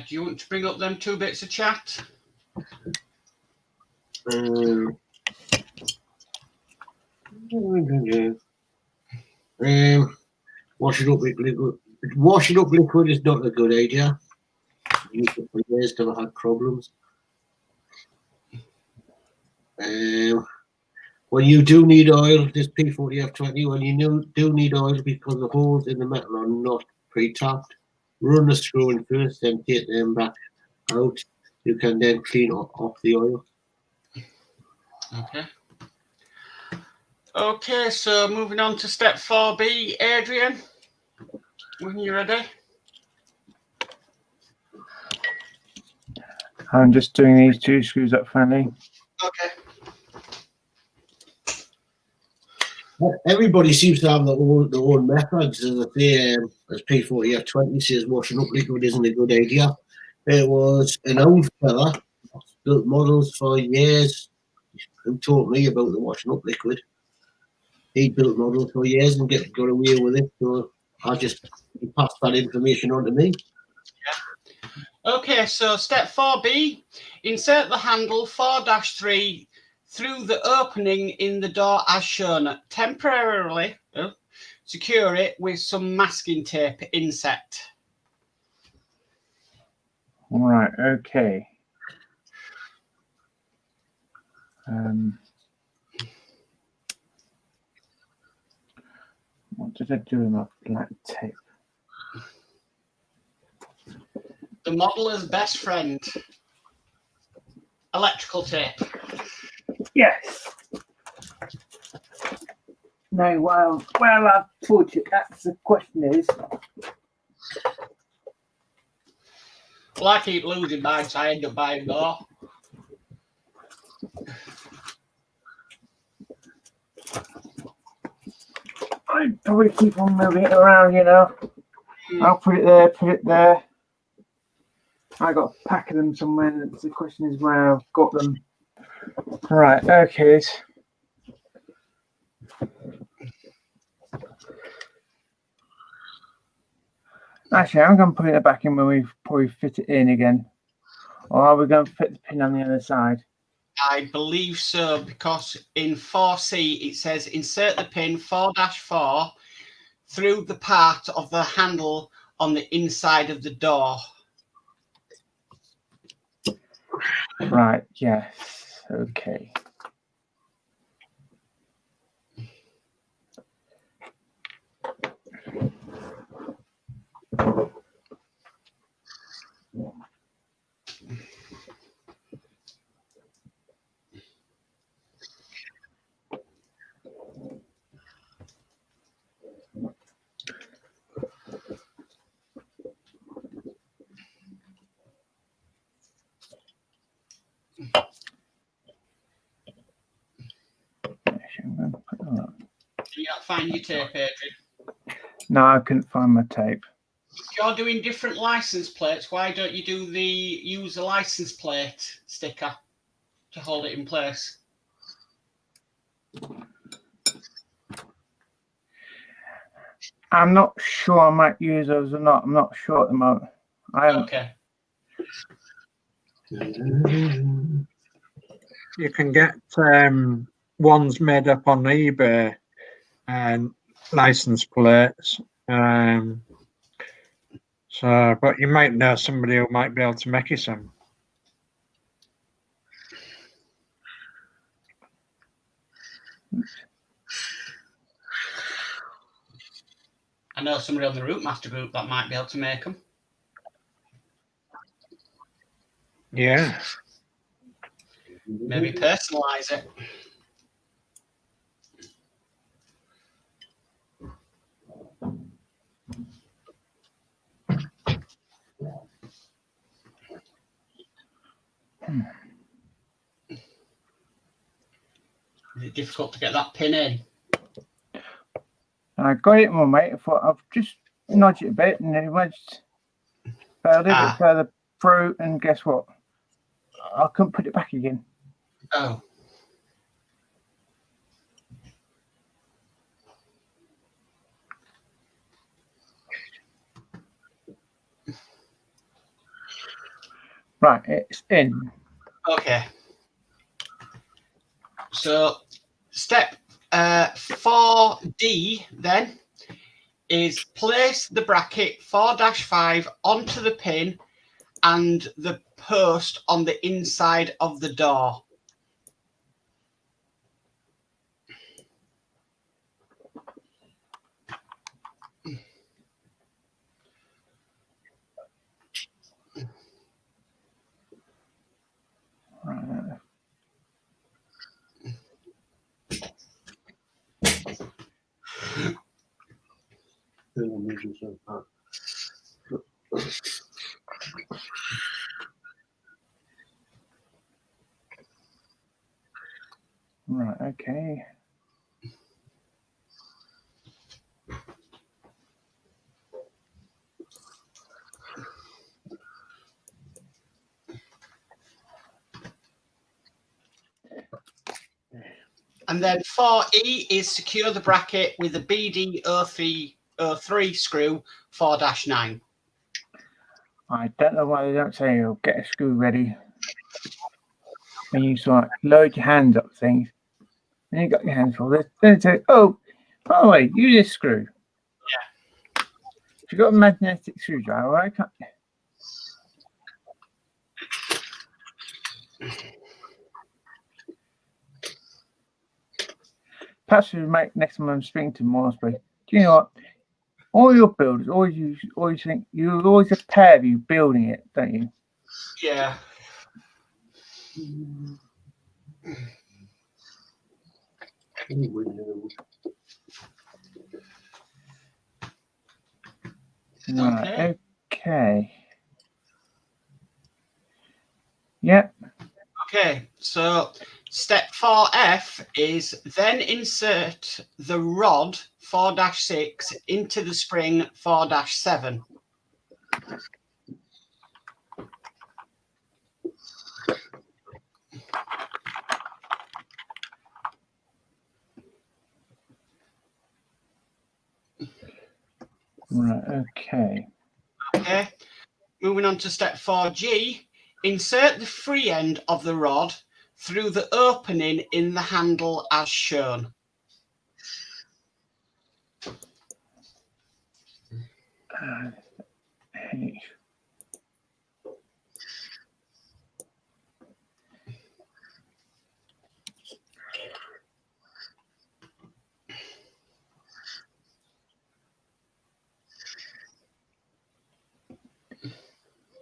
Do you want to bring up them 2 bits of chat? Washing up with liquid. Washing up liquid is not a good idea. Used it for years till I had problems. when you do need oil, this P40F20, when you do need oil because the holes in the metal are not pre-tapped, run the screw in first, then take them back out. You can then clean off the oil. Okay. Okay, so moving on to step 4B, Adrian, when you're ready. I'm just doing these 2 screws up finally. Okay. Everybody seems to have their own methods. As P40F20 says, washing up liquid isn't a good idea. It was an old fella, built models for years, who taught me about the washing up liquid. He built models for years and got away with it, so he passed that information on to me. Okay, so step 4B, insert the handle 4-3 through the opening in the door as shown. Temporarily secure it with some masking tape inset. All right, okay. What did I do with my black tape? The modeler's best friend. Electrical tape. Yes. No, well, I've told you. That's the question is. Well, I keep losing mine, so I end up buying more. I'd probably keep on moving it around, you know. I'll put it there. I got a pack of them somewhere. The question is where I've got them. Right, okay. Actually, I'm going to put it back in when we probably fit it in again. Or are we going to fit the pin on the other side? I believe so, because in 4C it says insert the pin 4-4 through the part of the handle on the inside of the door. Right, yes. Okay. Can you not find your tape, Adrian? No, I couldn't find my tape. If you're doing different license plates, why don't you use a license plate sticker to hold it in place? I'm not sure I might use those or not. I'm not sure at the moment. Okay. You can get ones made up on eBay and license plates. But you might know somebody who might be able to make you some. I know somebody on the Route Master group that might be able to make them. Yeah. Maybe personalise it. Is it difficult to get that pin in? I got it, my mate. I thought I've just nudged it a bit and it wedged a little bit further through, and guess what? I couldn't put it back again. Oh. Right, it's in. Okay. So step 4D then is place the bracket 4-5 onto the pin and the post on the inside of the door. Right, okay. And then 4E is secure the bracket with a BD03 screw 4-9. I don't know why they don't say you'll get a screw ready. When you sort of load your hands up things, and you got your hands full, then they say, oh, by the way, use this screw. Yeah. If you've got a magnetic screwdriver, I can't. Perhaps we make next time I'm speaking to Moresby. Do you know what? All your builders always think you're always a pair of you building it, don't you? Yeah. Right. Okay. Yep. Okay, so step 4F is then insert the rod 4-6 into the spring 4-7. Right. Okay. Okay, moving on to step 4G, insert the free end of the rod through the opening in the handle as shown. Hey.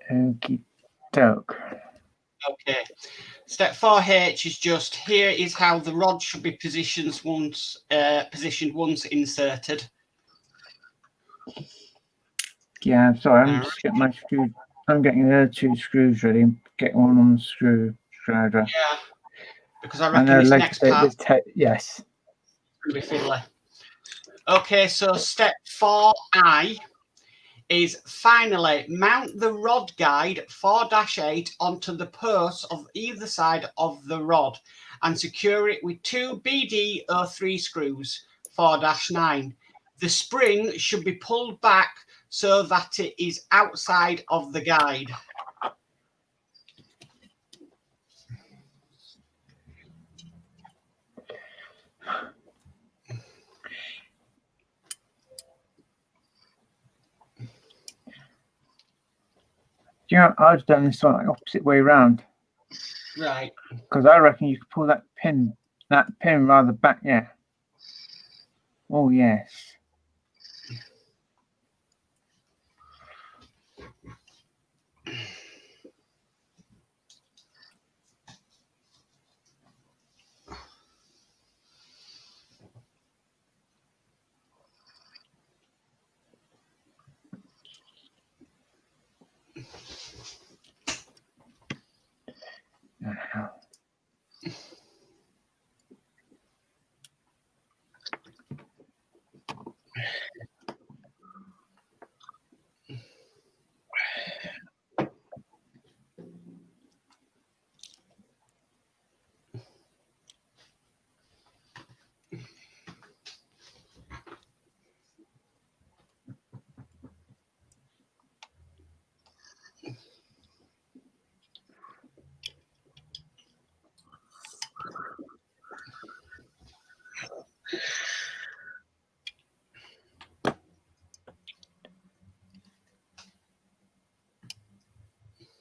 Okie doke. Okay, step 4H is just here is how the rod should be positioned once inserted. Yeah, I'm sorry. I'm Alright. just getting my screw. I'm getting the other two screws ready and getting one on the screwdriver. Yeah, because I I reckon know, this like next part yes. going to be fiddly. Okay, so step 4I is finally mount the rod guide 4-8 onto the posts of either side of the rod and secure it with two BD03 screws 4-9. The spring should be pulled back so that it is outside of the guide. Do you know, I've done this one like opposite way round. Right. Because I reckon you could pull that pin rather back, yeah. Oh, yes.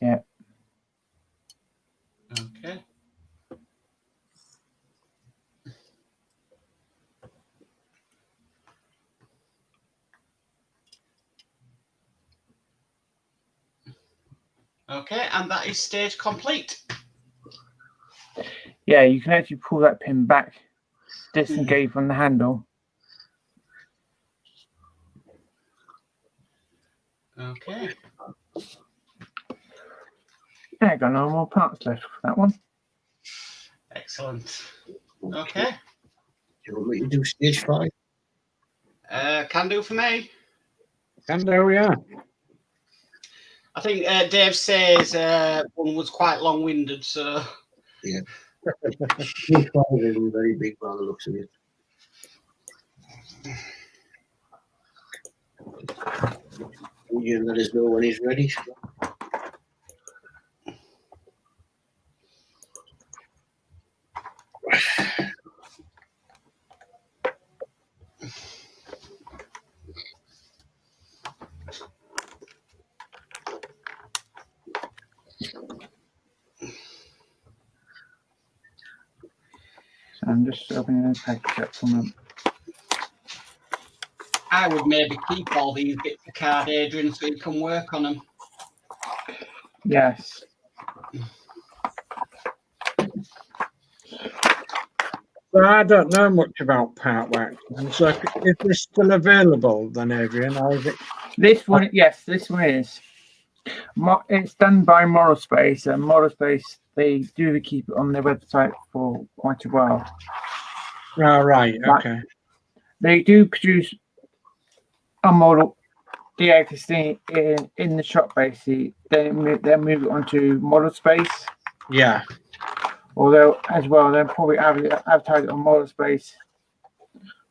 Yeah. Okay. Okay, and that is stage complete. Yeah, you can actually pull that pin back, disengage from the handle. Okay. Yeah, got no more parts left for that one. Excellent. Okay. Do you want me to do stage 5? Can do for me. Can do, yeah. I think Dave says one was quite long-winded, so Yeah. Stage 5 isn't very big by the looks of it. You let us know when he's ready. So I'm just opening the package up from them. I would maybe keep all these bits of card, Adrian, so you can work on them. Yes. But I don't know much about part work. So is this still available then, Adrian? Or is it? This one, yes, this one is. It's done by Moral Space, and Moral Space, they do keep it on their website for quite a while. Oh, right, But okay. they do produce a model DXC in the shop, basically. They'll move it onto Model Space. Yeah. Although, as well, they'll probably advertise it on Model Space,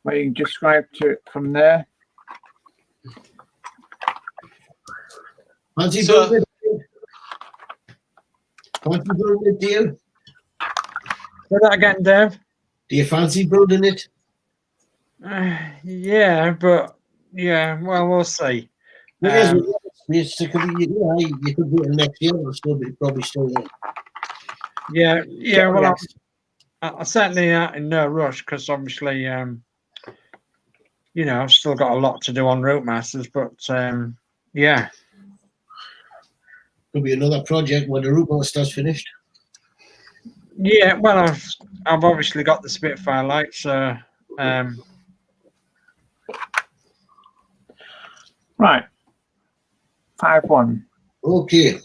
where you can just subscribe to it from there. Fancy So- building it? Fancy building it, do you? Say that again, Dave. Do you fancy building it? Yeah, but yeah, well, we'll see. Because it could be, you could do it next year, but still be probably still there. Yeah. Well, Yes. I certainly in no rush because obviously, I've still got a lot to do on Route Masters, but yeah. Could be another project when the route master's finished. Yeah, well, I've obviously got the Spitfire lights, so Right. 5-1. Okay.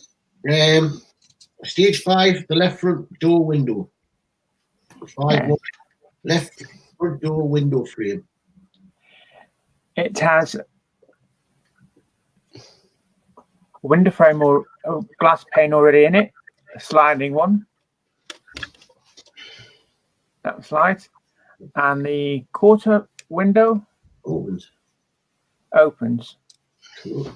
Stage 5, the left front door window. 5-1, left front door window frame. It has a window frame or a glass pane already in it, a sliding one. That slides. And the quarter window Opens. opens. Cool.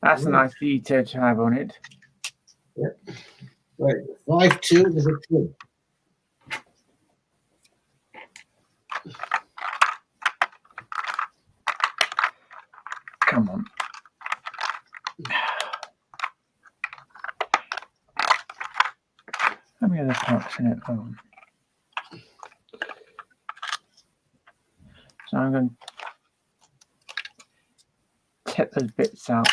That's a nice detail to have on it. Right. 5-2 is a twin. Come on. How many other parts in it? Hold on. So I'm going to take those bits out.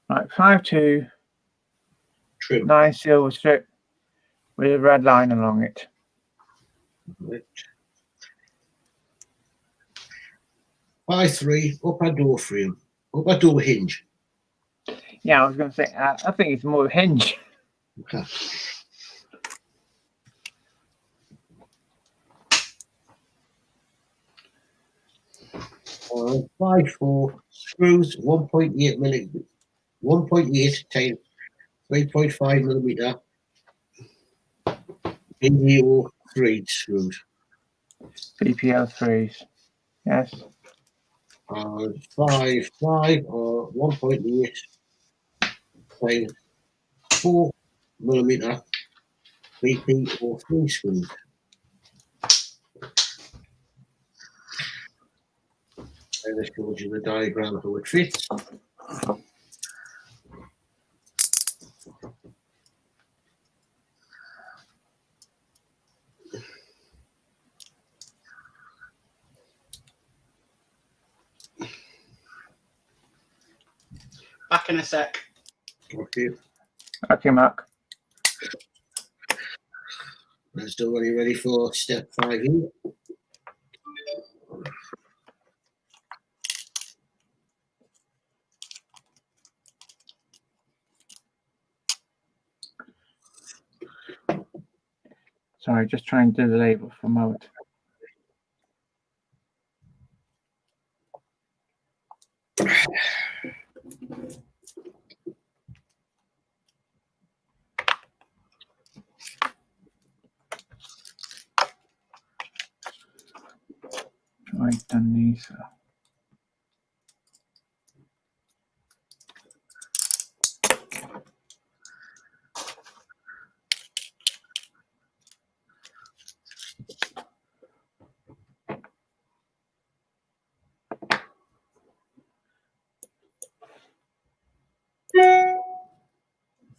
Right, 5-2, Trim. nice silver strip with a red line along it. Right. 5-3, upper door frame. Upper door hinge. Yeah, I was going to say, I think it's more hinge. Okay. All right. 5-4, screws 1.8 millimeter. 1.8 times 3.5 millimeter. BDO 3 screws. BPL 3s. Yes. 5 or 1.8 times 4 millimeter BPO 3 screws. And this shows you the diagram of how it fits. Back in a sec. Okay, Okay, Mark. let's do. Are you ready for step 5 here? Sorry, just trying to do the label for a moment. I've done these.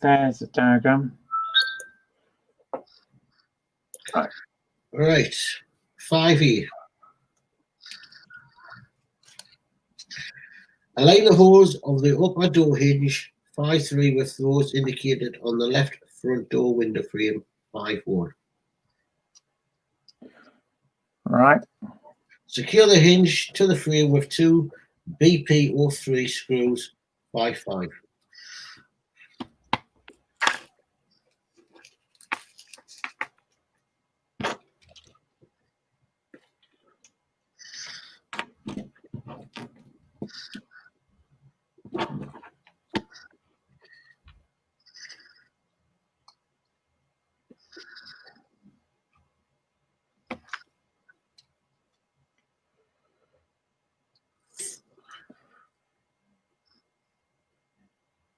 There's the diagram. Right, 5E. Align the holes of the upper door hinge 5-3 with those indicated on the left front door window frame 5-1. Right. Secure the hinge to the frame with 2 BP03 screws 5-5.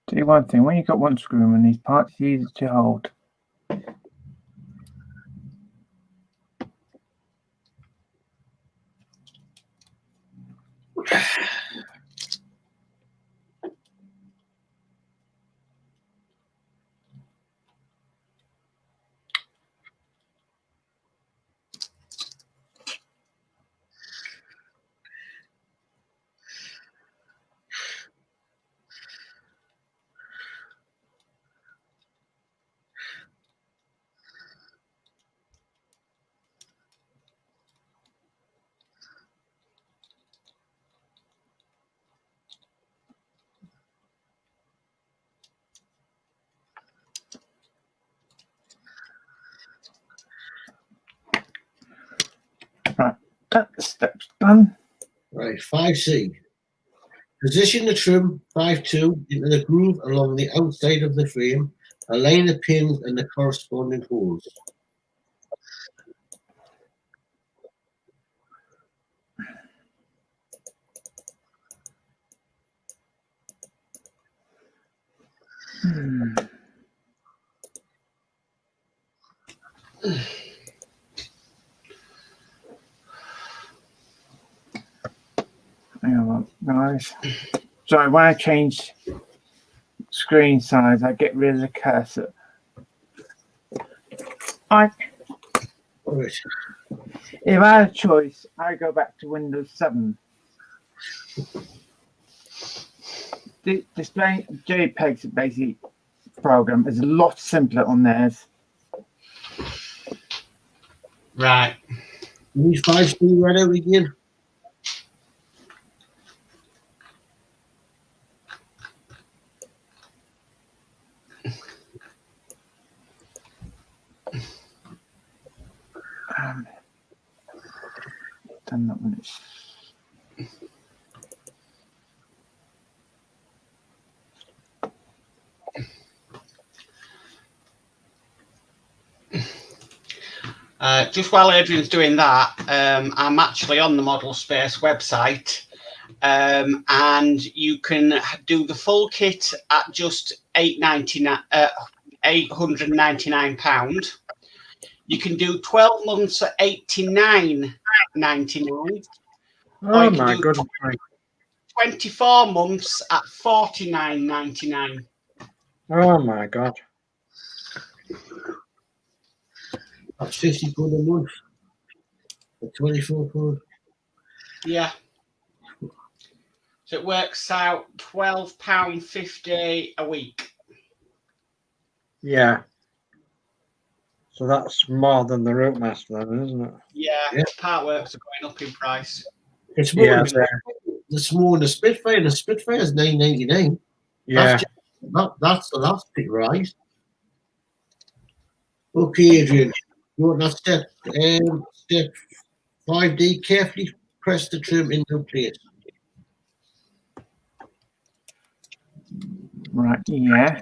Tell you one thing, when you've got one screw in these parts, it's easy to hold. Right, that step's done. Right, 5C. Position the trim 5-2 into the groove along the outside of the frame. Align the pins and the corresponding holes. Hang on, guys. Sorry, when I change screen size, I get rid of the cursor. Right. If I had a choice, I go back to Windows 7. The displaying JPEG's basic program is a lot simpler on theirs. Right. You need 5C right out again. Done that one. Just while Adrian's doing that, I'm actually on the Model Space website, and you can do the full kit at just £899. You can do 12 months at £89.99. Oh my goodness. 24 months at £49.99. Oh my God. That's £50 a month. At £24. Yeah. So it works out £12.50 a week. Yeah. So that's more than the Route Master, then, isn't it? Yeah, part works are going up in price. It's more Yeah, than it's more than the Spitfire. The Spitfire is $9.99. yeah. That's the last big rise. Okay, Adrian. Go on, step 5D, carefully press the trim into place. Right, yeah.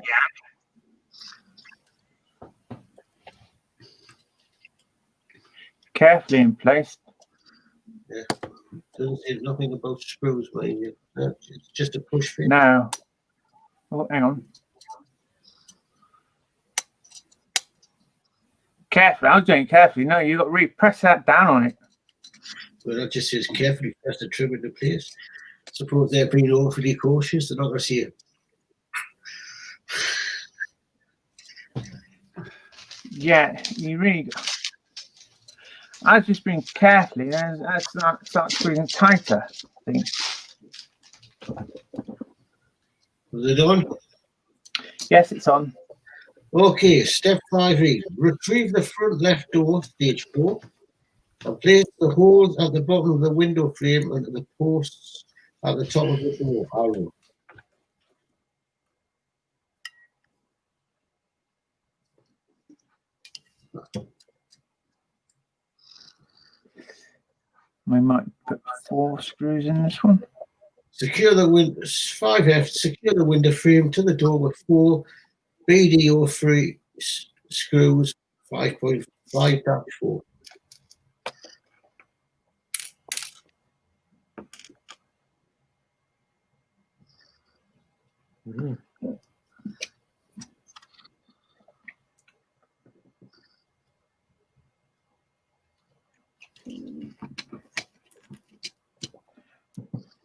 Carefully in place. Yeah. Doesn't say nothing about screws, mind you. It's just a push fit. No. Oh, hang on. Carefully. I was doing carefully. No, you got to really press that down on it. Well, that just says carefully press the trim into place. Suppose they're being awfully cautious. They're not going to see it. Yeah, you really. I've just been carefully, and I start squeezing tighter. I think. Was it on? Yes, it's on. Okay, step 5E. Retrieve the front left door, stage 4, and place the holes at the bottom of the window frame under the posts at the top of the door. Arrow. We might put 4 screws in this one. Secure the window. 5F. Secure the window frame to the door with 4 BDO3 screws. 5.5-4.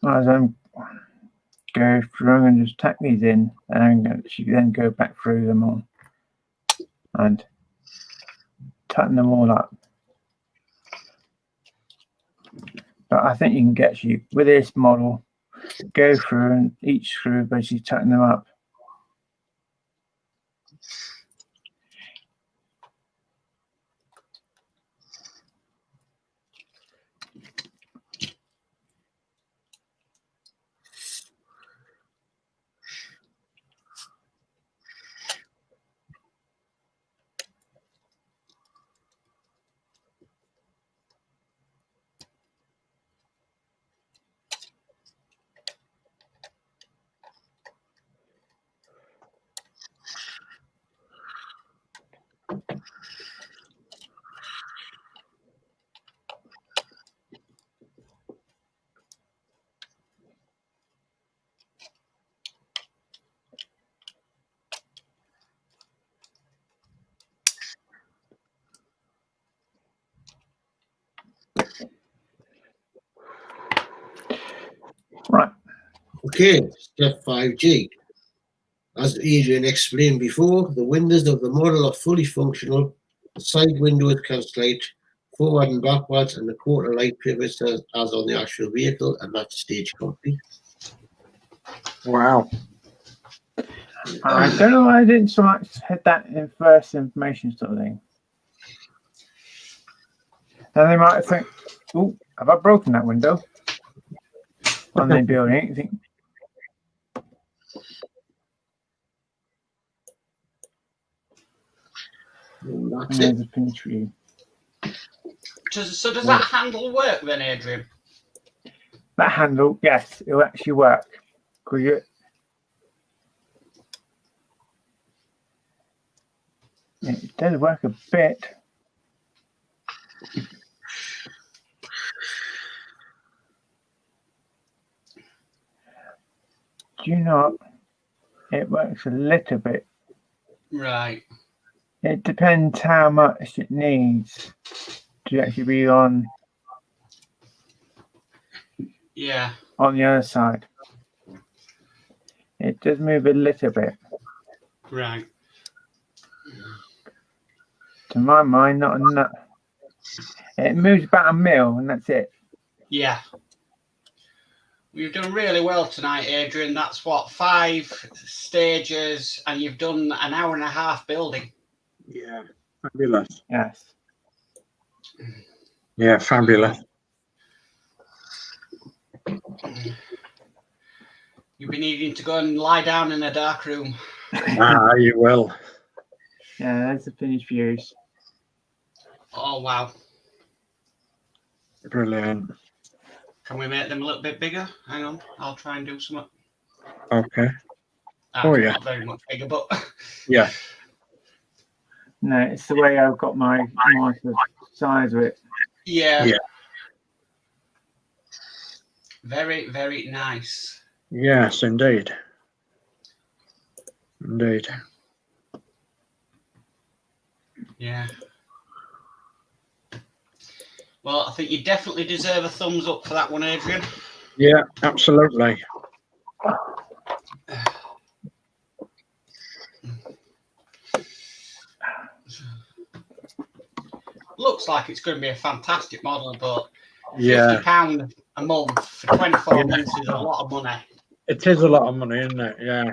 As I'm go through and just tack these in, and then go back through them all and tighten them all up. But I think you can get with this model, go through and each screw basically tighten them up. Right. Okay, step 5G. As Adrian explained before, the windows of the model are fully functional. The side windows can slide forward and backwards, and the quarter light pivots as on the actual vehicle, and that's stage complete. Wow. I don't know why I didn't so much hit that in first information sort of thing. Then they might think, oh, have I broken that window? On the building, you think. And that's There's it. a pinch for you. So does that handle work then, Adrian? That handle, yes, it'll actually work. It does work a bit. Do you not? It works a little bit. Right. It depends how much it needs to actually be on. Yeah. On the other side. It does move a little bit. Right. To my mind, not enough. It moves about a mil, and that's it. Yeah. You've done really well tonight, Adrian. That's what, 5 stages, and you've done an hour and a half building. Yeah, fabulous. Yes. Yeah, fabulous. You'll be needing to go and lie down in a dark room. You will. Yeah, that's the finished views. Oh, wow. Brilliant. Can we make them a little bit bigger? Hang on, I'll try and do something. Okay. Oh, yeah. Not very much bigger, but Yeah. No, it's the way I've got my size of it. yeah. Yeah. Very, very nice. Yes, indeed. Indeed. Yeah. Well, I think you definitely deserve a thumbs up for that one, Adrian. Yeah, absolutely. Looks like it's going to be a fantastic model, but Yeah. £50 a month for 24 Yeah. months is a lot of money. It is a lot of money, isn't it? Yeah.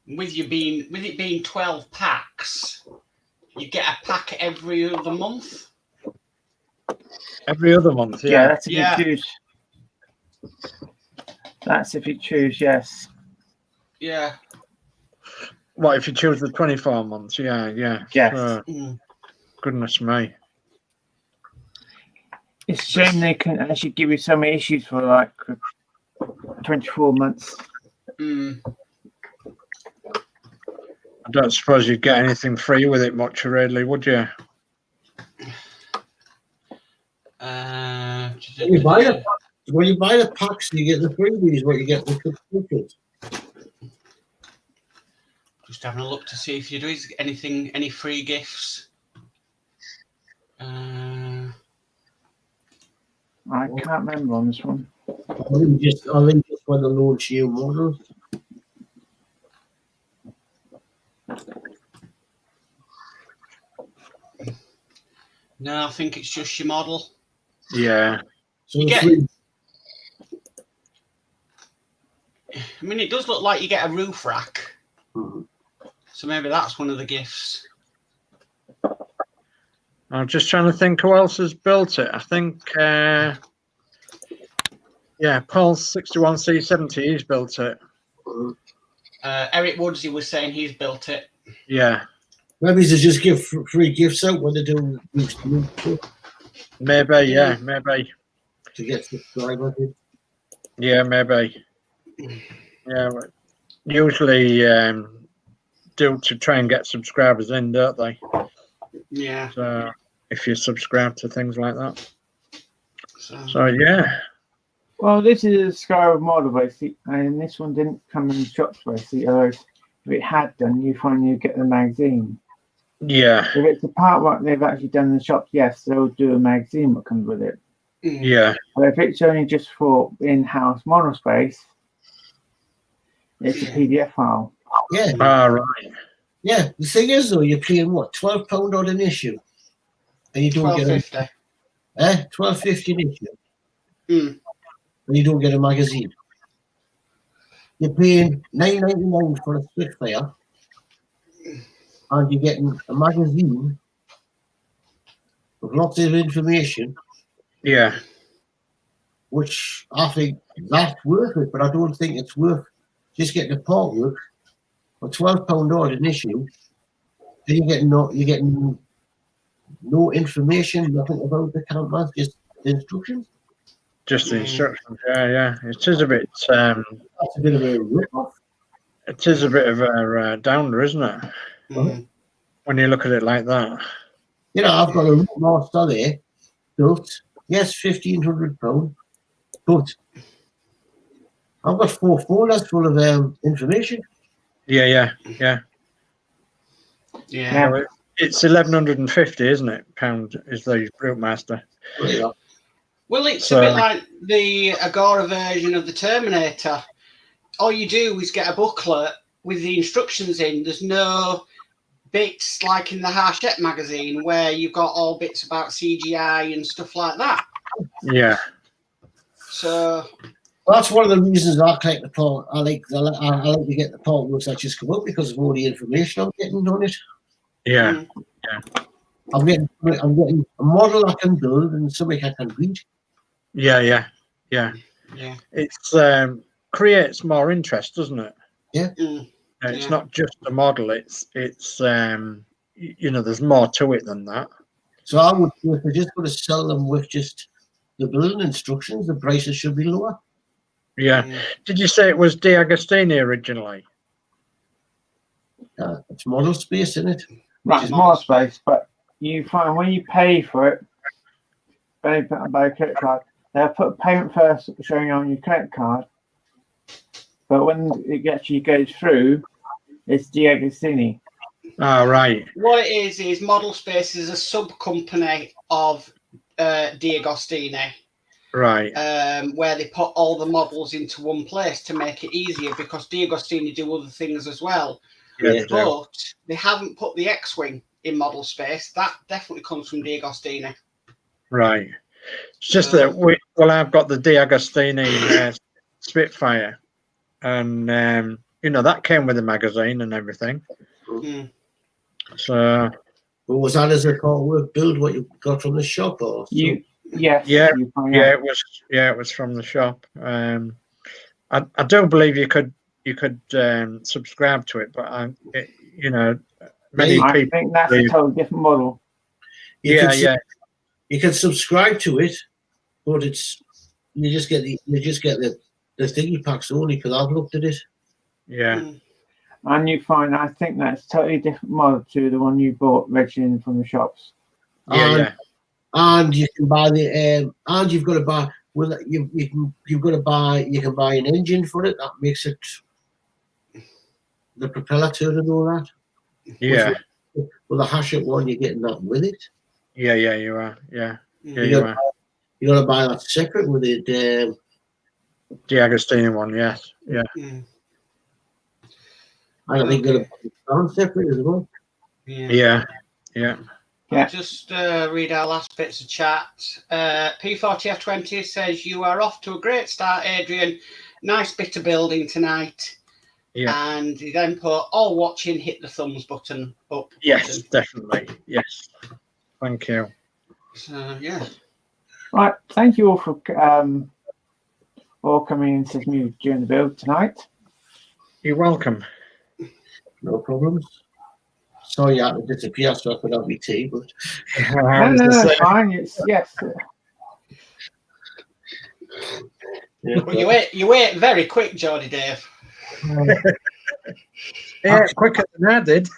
With it being 12 packs, you get a pack every other month. Every other month, Yeah, yeah. that's if Yeah. you choose. That's if you choose, yes. Yeah. What if you choose the 24 months? Yeah, yeah. Yes. Mm. Goodness me. It's a shame they can actually give you so many issues for like 24 months. Mm. I don't suppose you'd get anything free with it much, really, would you? When you buy the packs, you get the freebies. What you get the subscriptions. Just having a look to see if you do any free gifts. I can't remember on this one. I think just when they launch new models. No, I think it's just your model. Yeah. So You the get- free- I mean, it does look like you get a roof rack. Mhm. So maybe that's one of the gifts. I'm just trying to think who else has built it. I think, Paul's 61C70, he's built it. Eric Woodsy was saying he's built it. Yeah, Maybe they just give free gifts out when they do maybe, yeah, maybe. to get subscribers. Yeah, maybe. Yeah, usually do to try and get subscribers in, don't they? Yeah. So if you subscribe to things like that. So, So yeah. Well, this is a Skyrim model, basically, and this one didn't come in the shops, basically. Otherwise, if it had done, you find you get the magazine. Yeah. If it's a part what they've actually done in the shops, yes, they'll do a magazine that comes with it. Yeah. But if it's only just for in-house model space, it's a PDF file. Yeah, All right. yeah. The thing is, though, you're paying what, £12 on an issue, and you don't get $12.50. £12.50 an issue, Mm. and you don't get a magazine. You're paying $9.99 for a Spitfire, and you're getting a magazine with lots of information, Yeah. which I think that's worth it, but I don't think it's worth just getting a part work for £12 odd an issue. And you're getting no information, nothing about the camper, just the instructions. Just the instructions. Yeah, yeah. It is a bit. That's a bit of a rip-off. It is a bit of a downer, isn't it? Mm. When you look at it like that. You know, I've got a master there built. Yes, £1,500, but I've got 4 folders full of information. Yeah, yeah, yeah. Yeah. So it's 1,150, isn't it? Pound is the Brutemaster. Well, it's So- a bit like the Agora version of the Terminator. All you do is get a booklet with the instructions in. There's no bits like in the Hachette magazine where you've got all bits about CGI and stuff like that. Yeah, So, Well, that's one of the reasons I like the part. I like to get the part works that just come up because of all the information I'm getting on it. yeah, I'm getting a model I can build and something I can read. yeah, yeah, yeah. yeah. It's creates more interest, doesn't it? Mm. It's Yeah. not just a model. It's you know, there's more to it than that. So I would, if we're just going to sell them with just the building instructions, the prices should be lower. Yeah. Mm. Did you say it was D'Agostini originally? It's model space, isn't it? Right, it's more space, but you find when you pay for it, by a credit card, they'll put payment first showing on your credit card. But when it actually goes through, it's D'Agostini. Oh, right. What it is Model Space is a sub company of D'Agostini. Right. Where they put all the models into one place to make it easier, because D'Agostini do other things as well. Yeah. But they haven't put the X-Wing in Model Space. That definitely comes from D'Agostini. Right. It's just that I've got the D'Agostini Spitfire, and you know, that came with a magazine and everything. Mm. So. But was that as a call work build what you got from the shop, or Yes. It was from the shop. I don't believe you could subscribe to it, but you know, many I people think that's a totally different model. you can subscribe to it, but it's you just get the thingy packs only, because I've looked at it. Yeah. Mm. And you find, I think that's totally different model to the one you bought originally from the shops. And you can buy the and you've got to buy you can buy an engine for it that makes it the propeller turn and all that. Yeah. With the Hachette one, you're getting that with it. Yeah, you are. Yeah. Yeah, you are. You got to buy that separate with it. D'Agostini one, yes. Yeah. Mm. And I think you're going to buy it separate as well. Yeah. I'll just read our last bits of chat. P40F20 says, "You are off to a great start, Adrian. Nice bit of building tonight." Yeah. And he then put, "All watching, hit the thumbs button up." Yes, definitely. Yes. Thank you. So, yeah. Right. Thank you all for all coming in to me during the build tonight. You're welcome. No problems. Sorry, I had to disappear so I could have my tea, but No, it's fine. Yes. Well, you ate very quick, Geordie Dave. Yeah, quicker than I did.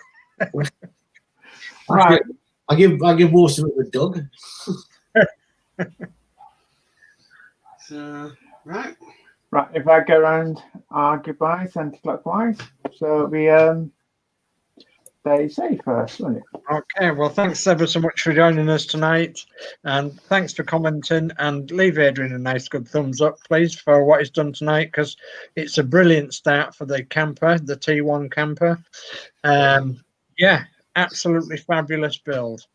Right. I give most of it to Doug. So, right. Right. If I go around our goodbyes anti-clockwise, so we stay safe first, won't it? Okay, well, thanks ever so much for joining us tonight, and thanks for commenting, and leave Adrian a nice good thumbs up, please, for what he's done tonight, because it's a brilliant start for the camper, the T1 camper. Yeah, absolutely fabulous build.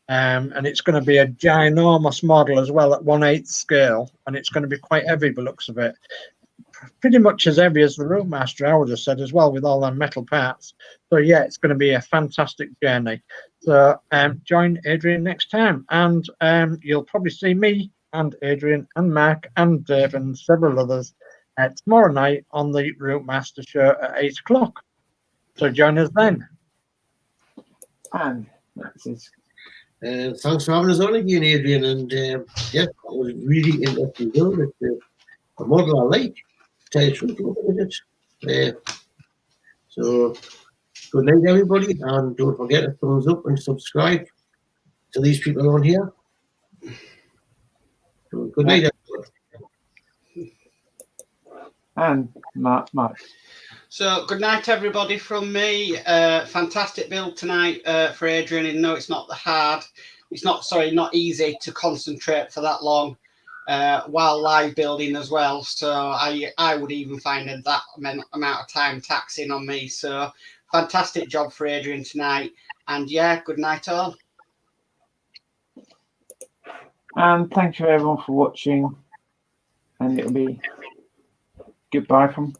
And it's going to be a ginormous model as well at 1/8 scale, and it's going to be quite heavy by the looks of it. Pretty much as heavy as the Roadmaster, I would have said, as well, with all the metal parts. So yeah, it's going to be a fantastic journey. So join Adrian next time, and you'll probably see me and Adrian and Mark and Dave and several others tomorrow night on the Roadmaster show at 8 o'clock. So join us then. And that's it. Thanks for having us on again, Adrian. And yeah, that was really interesting build. It's a model I like. Tell you the truth, looking at it. So good night, everybody, and don't forget to thumbs up and subscribe to these people on here. So good night, everybody. And Mark. So, good night, everybody, from me. Fantastic build tonight for Adrian. And no, it's not not easy to concentrate for that long while live building as well. So, I would even find that amount of time taxing on me. So, fantastic job for Adrian tonight. And yeah, good night, all. And thank you, everyone, for watching. And it'll be goodbye from